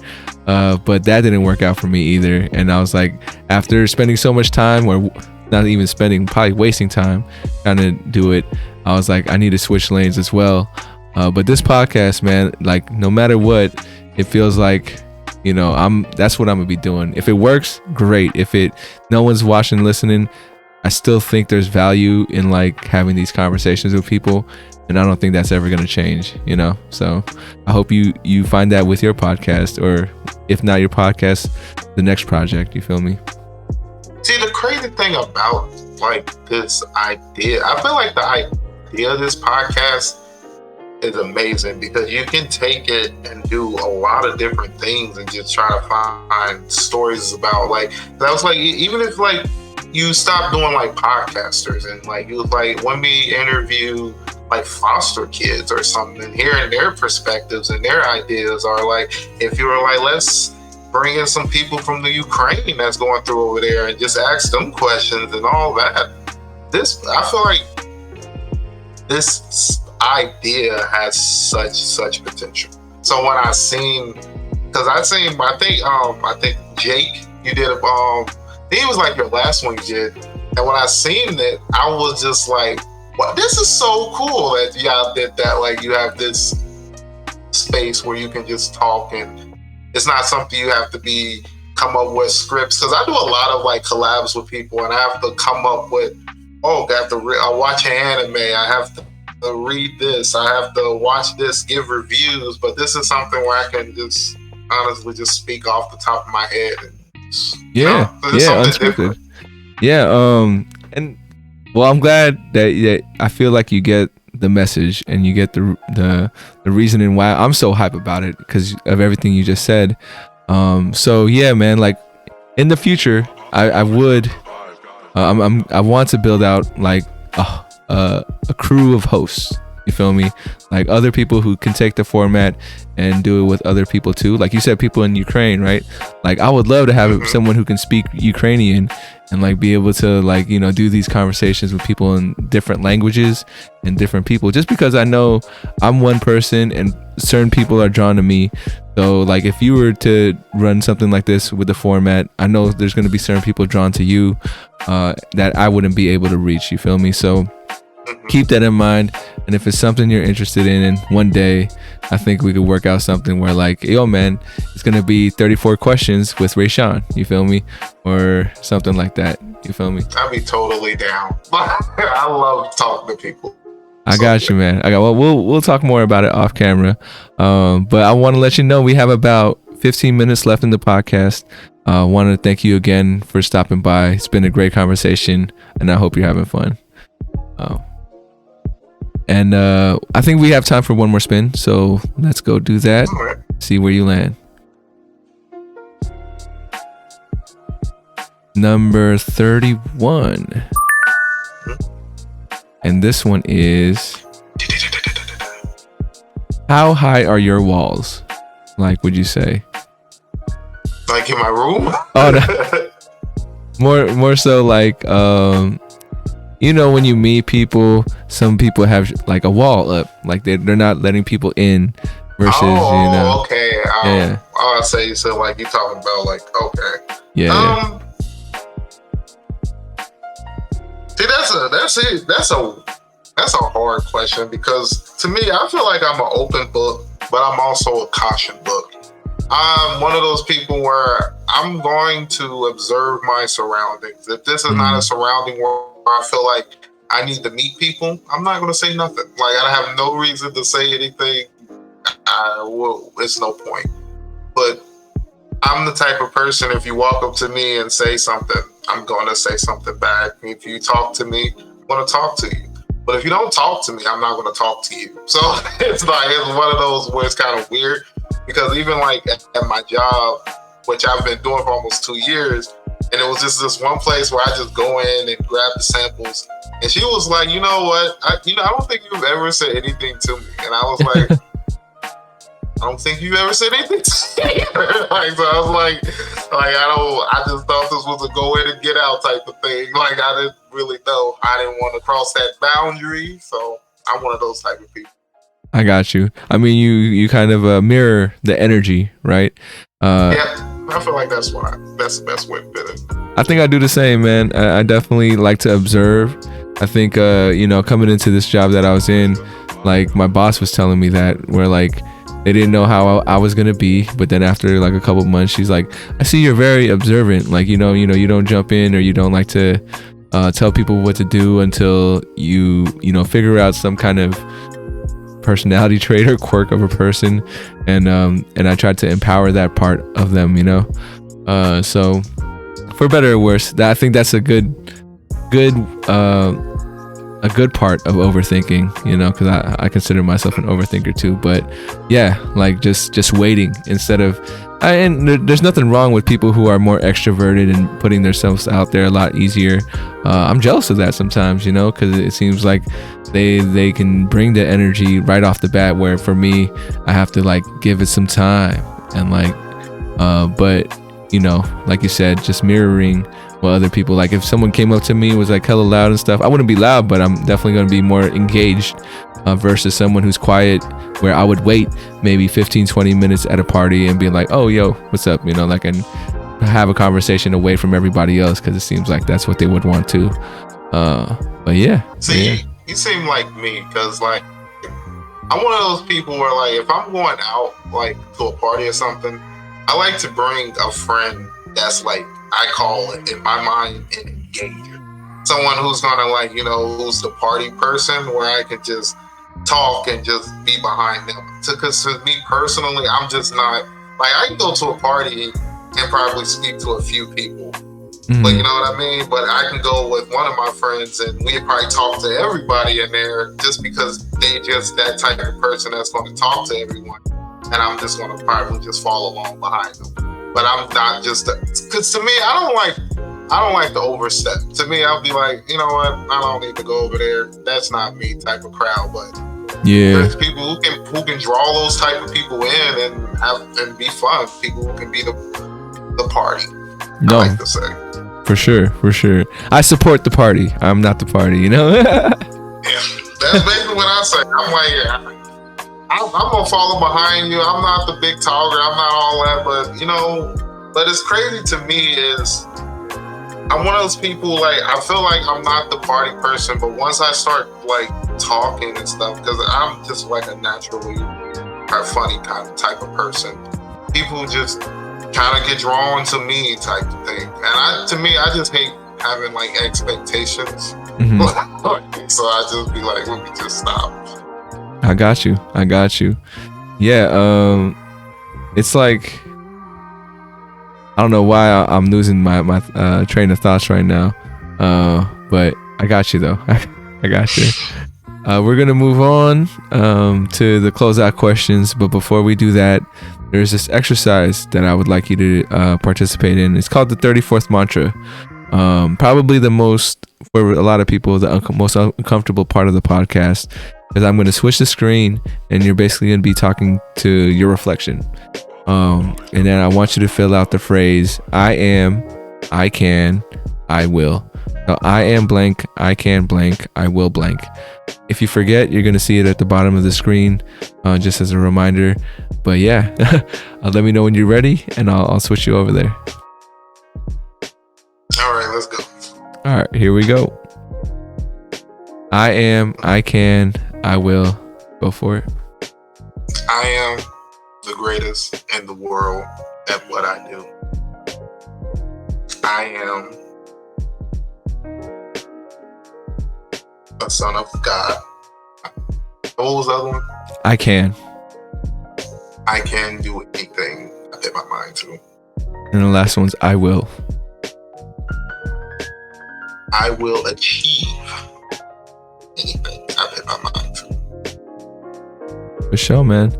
But that didn't work out for me either. And I was like, after spending so much time, or not even spending, probably wasting time trying to do it, I was like, I need to switch lanes as well. But this podcast, man, like, no matter what, it feels like, you know, that's what I'm gonna be doing. If it works, great. If no one's watching, listening, I still think there's value in like having these conversations with people, and I don't think that's ever going to change, you know? So I hope you find that with your podcast, or if not your podcast, the next project, you feel me? See, the crazy thing about like this idea, I feel like the idea of this podcast is amazing, because you can take it and do a lot of different things and just try to find stories about, like, that was like, even if like you stop doing like podcasters and like you was like, when we interview like foster kids or something and hearing their perspectives and their ideas, are like, if you were like, let's bring in some people from the Ukraine that's going through over there and just ask them questions and all that. I feel like this idea has such potential. So when I think Jake, you did he was like your last one you did, and when I seen it, I was just like, well, this is so cool that y'all did that. Like, you have this space where you can just talk, and it's not something you have to come up with scripts, because I do a lot of like collabs with people and I have to come up with, I watch an anime, I have to read this, I have to watch this, give reviews, but this is something where I can just honestly just speak off the top of my head. And Unscripted. And well, I'm glad that I feel like you get the message and you get the reasoning why I'm so hype about it, because of everything you just said. So yeah, man, like in the future, I want to build out like a crew of hosts. You feel me? Like other people who can take the format and do it with other people too. Like you said, people in Ukraine, right? Like I would love to have someone who can speak Ukrainian and like be able to like, you know, do these conversations with people in different languages and different people, just because I know I'm one person and certain people are drawn to me. So like if you were to run something like this with the format, I know there's going to be certain people drawn to you that I wouldn't be able to reach. You feel me? So keep that in mind. And if it's something you're interested in, one day I think we could work out something where like, yo man, it's gonna be 34 questions with Raysean, you feel me? Or something like that, you feel me? I'd be totally down. I love talking to people. I got you, man. We'll talk more about it off camera. But I want to let you know we have about 15 minutes left in the podcast. I want to thank you again for stopping by. It's been a great conversation, and I hope you're having fun. And I think we have time for one more spin, so let's go do that. Right. See where you land. Number 31. And this one is, how high are your walls? Like, would you say? Like in my room? Oh, no. More so like, you know, when you meet people, some people have like a wall up, like they're not letting people in. Versus, you know. Okay. Yeah. I'll say so. Like you talking about, like, okay. Yeah. See, that's a hard question, because to me, I feel like I'm an open book, but I'm also a caution book. I'm one of those people where I'm going to observe my surroundings. If this is not a surrounding where I feel like I need to meet people, I'm not going to say nothing. Like, I have no reason to say anything. It's no point. But I'm the type of person, if you walk up to me and say something, I'm going to say something back. If you talk to me, I'm going to talk to you. But if you don't talk to me, I'm not going to talk to you. So it's one of those where it's kind of weird, because even like at my job, which I've been doing for almost 2 years, and it was just this one place where I just go in and grab the samples. And she was like, you know what? I don't think you've ever said anything to me. And I was like, I don't think you've ever said anything to me. Like, so I was like, I just thought this was a go in and get out type of thing. Like, I didn't really know. I didn't want to cross that boundary. So I'm one of those type of people. I got you. I mean, you kind of mirror the energy, right? Yeah. I feel like that's the best way to put it. I think I do the same, man. I definitely like to observe. I think, coming into this job that I was in, like my boss was telling me that, where like they didn't know how I was going to be. But then after like a couple months, she's like, I see you're very observant. Like, you don't jump in, or you don't like to tell people what to do until you figure out some kind of personality trait or quirk of a person, and I try to empower that part of them, so for better or worse, I think that's a good part of overthinking, because I consider myself an overthinker too. But yeah, like just waiting instead of and there's nothing wrong with people who are more extroverted and putting themselves out there a lot easier. I'm jealous of that sometimes, because it seems like they can bring the energy right off the bat, where for me, I have to like give it some time, and like but like you said, just mirroring what other people, like if someone came up to me, was like hella loud and stuff, I wouldn't be loud, but I'm definitely going to be more engaged, versus someone who's quiet, where I would wait maybe 15-20 minutes at a party and be like, oh yo, what's up, like, and have a conversation away from everybody else, because it seems like that's what they would want to. But yeah. See, you seem like me, because like I'm one of those people where like if I'm going out like to a party or something, I like to bring a friend that's like, I call it in my mind an engager. Someone who's gonna like, who's the party person, where I can just talk and just be behind them. Because to me personally, I'm just not like, I can go to a party and probably speak to a few people. But you know what I mean? But I can go with one of my friends and we probably talk to everybody in there, just because they just that type of person that's going to talk to everyone. And I'm just going to probably just follow along behind them. But I'm not just, because to me, I don't like to overstep. To me, I'll be like, you know what? I don't need to go over there. That's not me type of crowd. But yeah, there's people who can draw those type of people in and be fun. People who can be the party. No, I like to say. For sure. I support the party. I'm not the party. Yeah, that's basically what I say. I'm like, yeah. I'm gonna follow behind you. I'm not the big talker. I'm not all that, but it's crazy to me is I'm one of those people, like, I feel like I'm not the party person, but once I start like talking and stuff, because I'm just like a naturally funny kind of type of person, people just kind of get drawn to me type of thing. And I just hate having like expectations. So I just be like, let me just stop. I got you. Yeah, it's like, I don't know why I'm losing my train of thoughts right now, but I got you though. I got you. We're gonna move on to the closeout questions, but before we do that, there's this exercise that I would like you to participate in. It's called the 34th mantra. Probably the most, for a lot of people, the most uncomfortable part of the podcast, because I'm going to switch the screen and you're basically going to be talking to your reflection. And then I want you to fill out the phrase, I am, I can, I will. So I am blank, I can blank, I will blank. If you forget, you're going to see it at the bottom of the screen, just as a reminder. But yeah, let me know when you're ready and I'll switch you over there. All right, let's go. All right, here we go. I am, I can, I will. Go for it. I am the greatest in the world at what I do. I am a son of God. What was the other one? I can do anything I put my mind to. And the last one's I will. I will achieve anything I put my mind to. For sure, man.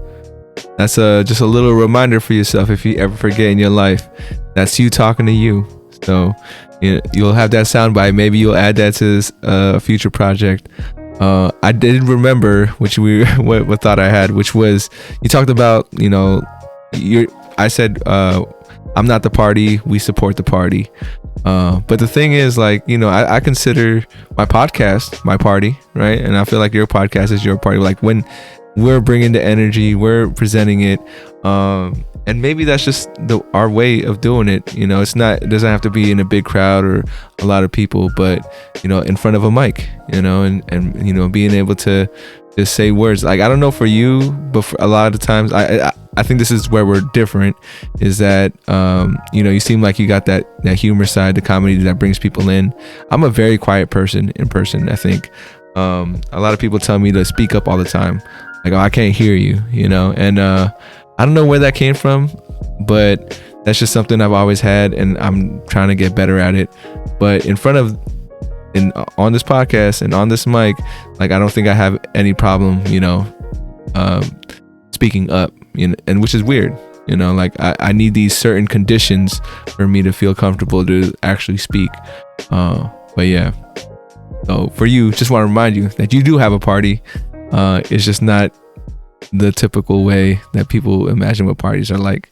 That's just a little reminder for yourself. If you ever forget in your life, that's you talking to you. So you'll have that soundbite. Maybe you'll add that to this future project. I did remember, which what thought I had, which was, you talked about, I said, I'm not the party, we support the party. But the thing is, like, I consider my podcast my party, right? And I feel like your podcast is your party. Like, when we're bringing the energy, we're presenting it, and maybe that's just our way of doing it. It doesn't have to be in a big crowd or a lot of people, but in front of a mic, and being able to just say words. Like, I don't know for you, but for a lot of times I think this is where we're different, is that you seem like you got that humor side, the comedy that brings people in. I'm a very quiet person in person. I think a lot of people tell me to speak up all the time, like, oh, I can't hear you, and I don't know where that came from, but that's just something I've always had, and I'm trying to get better at it. But on this podcast and on this mic, like, I don't think I have any problem, speaking up, and which is weird, like I need these certain conditions for me to feel comfortable to actually speak. But yeah, so for you, just want to remind you that you do have a party. It's just not the typical way that people imagine what parties are like.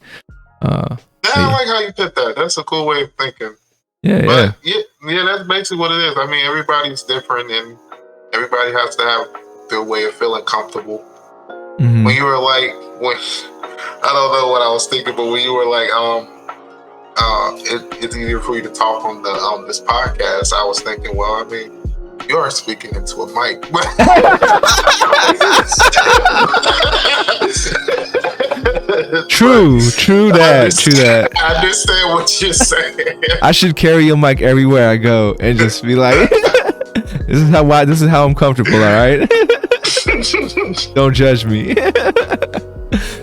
I like how you put that. That's a cool way of thinking. Yeah, that's basically what it is. I mean, everybody's different, and everybody has to have their way of feeling comfortable. Mm-hmm. When you were like, I don't know what I was thinking, but when you were like, it's easier for you to talk on this podcast, I was thinking, well, I mean, you are speaking into a mic. True that. I understand what you're saying. I should carry a mic everywhere I go and just be like, this is how I'm comfortable, all right? Don't judge me.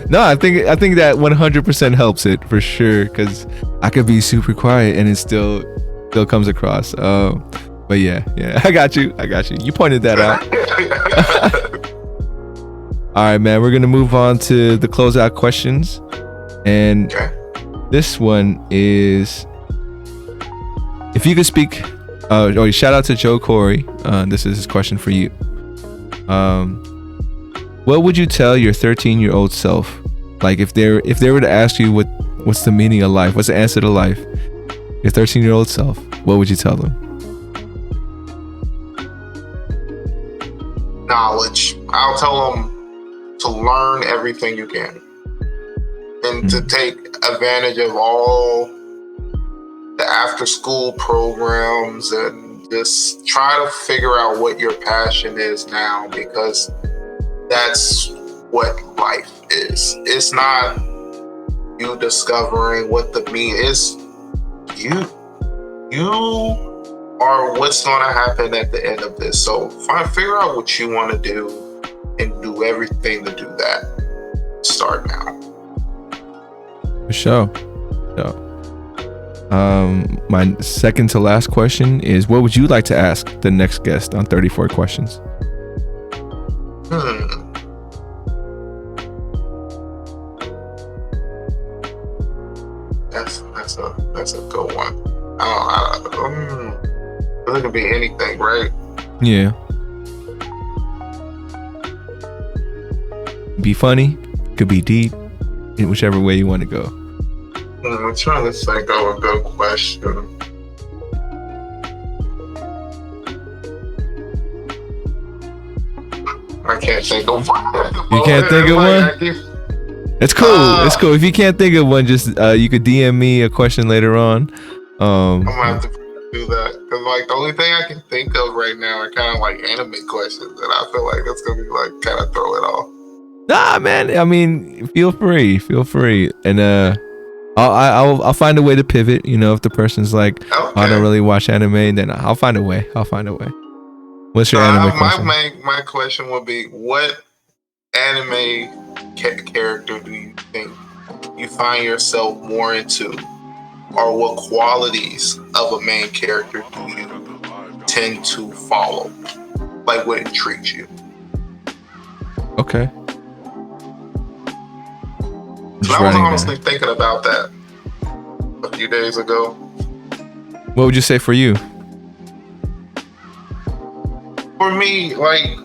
No, I think that 100% helps it for sure, because I could be super quiet and it still comes across. But yeah, I got you. You pointed that out. All right, man, we're gonna move on to the closeout questions, and this one is, if you could speak. Shout out to Joe Corey. This is his question for you. What would you tell your 13-year-old self? Like, if they were to ask you what's the meaning of life, what's the answer to life, your 13-year-old self, what would you tell them? Knowledge. I'll tell them to learn everything you can, and to take advantage of all the after-school programs, and just try to figure out what your passion is now, because that's what life is. It's not you discovering what the meaning is. You are what's going to happen at the end of this. So figure out what you want to do and do everything to do that. Start now. For sure. My second to last question is, what would you like to ask the next guest on 34 Questions? That's a good one. It could be anything, right? Yeah. Be funny, could be deep, in whichever way you want to go. I'm trying to think of a good question. I can't think of one. You can't think of one? It's cool. It's cool. If you can't think of one, just you could DM me a question later on. I'm gonna have to do that, because like the only thing I can think of right now are kind of like anime questions, and I feel like that's gonna be like kind of throw it off. Nah, man. I mean, feel free, and I'll find a way to pivot. If the person's like, okay, I don't really watch anime, then I'll find a way. What's your anime question? My question would be, what anime character do you think you find yourself more into, or what qualities of a main character do you tend to follow? Like, what intrigues you? Okay. I was honestly thinking about that a few days ago. What would you say for you? For me, like,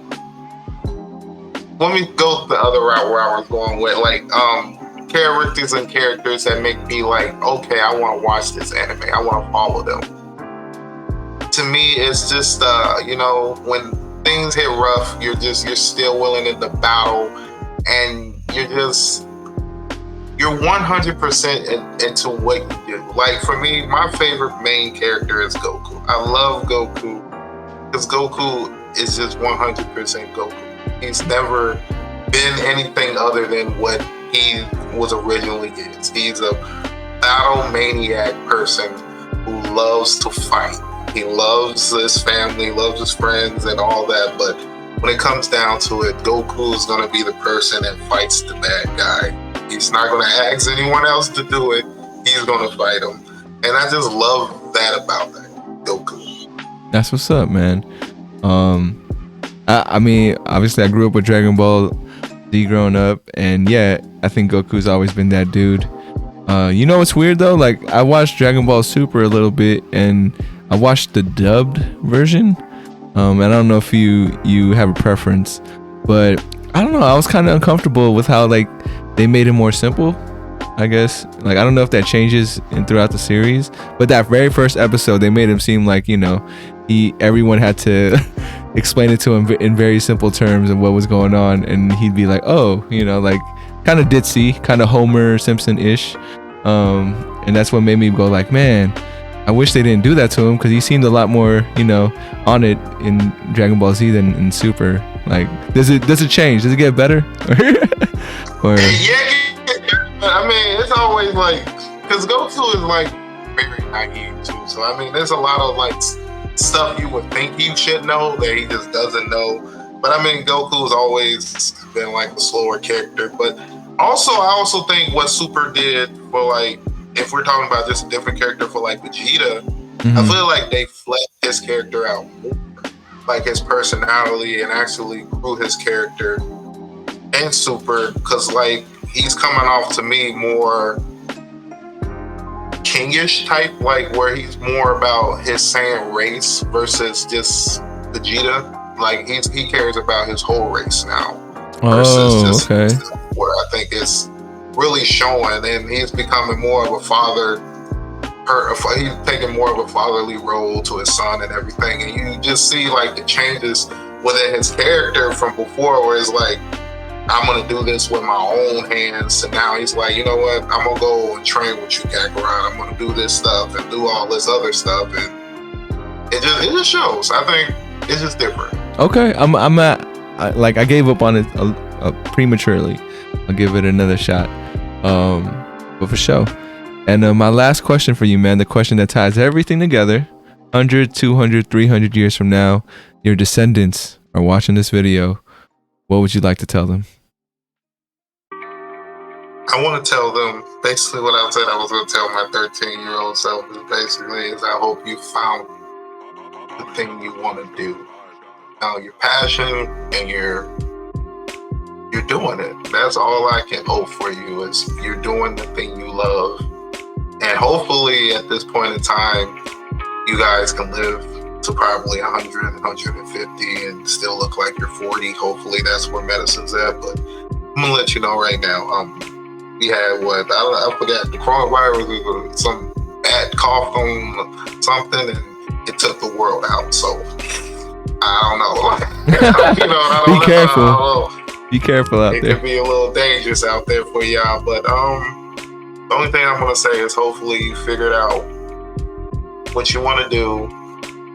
let me go the other route where I was going with, like, characters that make me like, okay, I want to watch this anime. I want to follow them. To me, it's just, when things hit rough, you're still willing in the battle, and you're 100% into what you do. Like, for me, my favorite main character is Goku. I love Goku, because Goku is just 100% Goku. He's never been anything other than what he was originally is. He's a battle maniac person who loves to fight. He loves his family, loves his friends and all that, but when it comes down to it, Goku is going to be the person that fights the bad guy. He's not going to ask anyone else to do it. He's going to fight him. And I just love that about that, Goku. That's what's up, man. I mean, obviously I grew up with Dragon Ball Z growing up, and yeah, I think Goku's always been that dude. You know what's weird though? Like, I watched Dragon Ball Super a little bit, and I watched the dubbed version. And I don't know if you have a preference, but I don't know. I was kind of uncomfortable with how like they made it more simple, I guess. Like, I don't know if that changes throughout the series, but that very first episode, they made him seem like, you know, everyone had to explain it to him in very simple terms and what was going on, and he'd be like, oh, you know, like kind of ditzy, kind of Homer Simpson-ish. And that's what made me go like, man, I wish they didn't do that to him, because he seemed a lot more, you know, on it in Dragon Ball Z than in Super. Like, does it change? Does it get better? Or yeah, I mean, it's always like, because Goku is like very naive too. So I mean, there's a lot of like stuff you would think he should know that he just doesn't know. But I mean, Goku's always been like a slower character. But also, I also think what Super did for like, if we're talking about just a different character for like Vegeta, I feel like they fleshed his character out more, like his personality, and actually grew his character in Super, because like he's coming off to me more kingish type, like where he's more about his Saiyan race versus just Vegeta. Like he cares about his whole race now. Versus just where I think it's really showing, and he's becoming more of a father. He's taking more of a fatherly role to his son and everything, and you just see like the changes within his character from before, where it's like, I'm gonna do this with my own hands, and now he's like, you know what, I'm gonna go and train with you, Kakarot. I'm gonna do this stuff and do all this other stuff, and it just shows. I think it's just different. Okay, I gave up on it prematurely. I'll give it another shot, but for sure. And my last question for you, man, the question that ties everything together: 100, 200, 300 years from now, your descendants are watching this video. What would you like to tell them? I want to tell them basically what I said I was going to tell my 13-year-old self. Is I hope you found the thing you want to do. Your passion, and you're doing it. That's all I can hope for you, is you're doing the thing you love. And hopefully at this point in time, you guys can live to probably 100, 150 and still look like you're 40. Hopefully that's where medicine's at. But I'm going to let you know right now, we had I forgot, the coronavirus was some bad cough on something, and it took the world out. So I don't know. I don't Be careful. Be careful out there. It could be a little dangerous out there for y'all. But the only thing I'm going to say is hopefully you figured out what you want to do.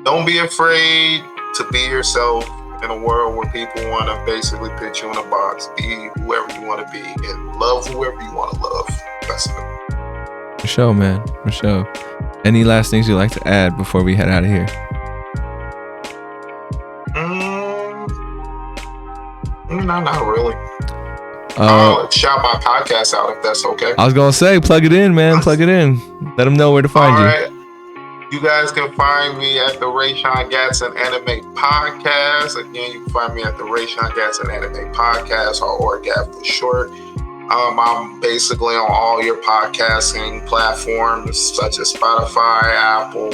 Don't be afraid to be yourself in a world where people want to basically put you in a box. Be whoever you want to be, and love whoever you want to love. That's it. For sure, man. For sure. Any last things you'd like to add before we head out of here? No, not really. I'll shout my podcast out if that's okay. I was going to say, plug it in, man. Plug it in. Let them know where to find you. Right. You guys can find me at the Raysean Gadson Anime Podcast. Again, you can find me at the Raysean Gadson Anime Podcast, or ORGAP for short. I'm basically on all your podcasting platforms, such as Spotify, Apple.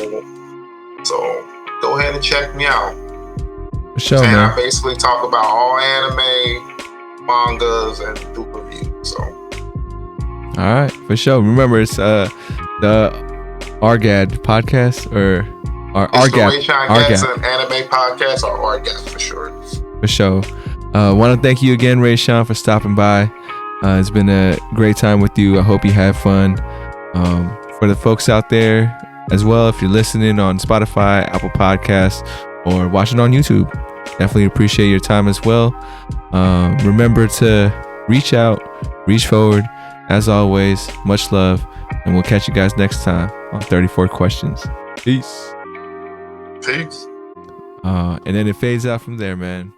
So go ahead and check me out. For sure, and man. I basically talk about all anime, mangas, and do reviews. So. All right, for sure. Remember, it's the Argad podcast, or Argad. Raysean Gadson Anime Podcast, or Argad for short. For sure. Want to thank you again, Raysean, for stopping by. It's been a great time with you. I hope you had fun. For the folks out there as well, if you're listening on Spotify, Apple Podcasts, or watching on YouTube, definitely appreciate your time as well. Remember to reach out, reach forward, As always, much love, and we'll catch you guys next time on 34 Questions. Peace. Peace. And then it fades out from there, man.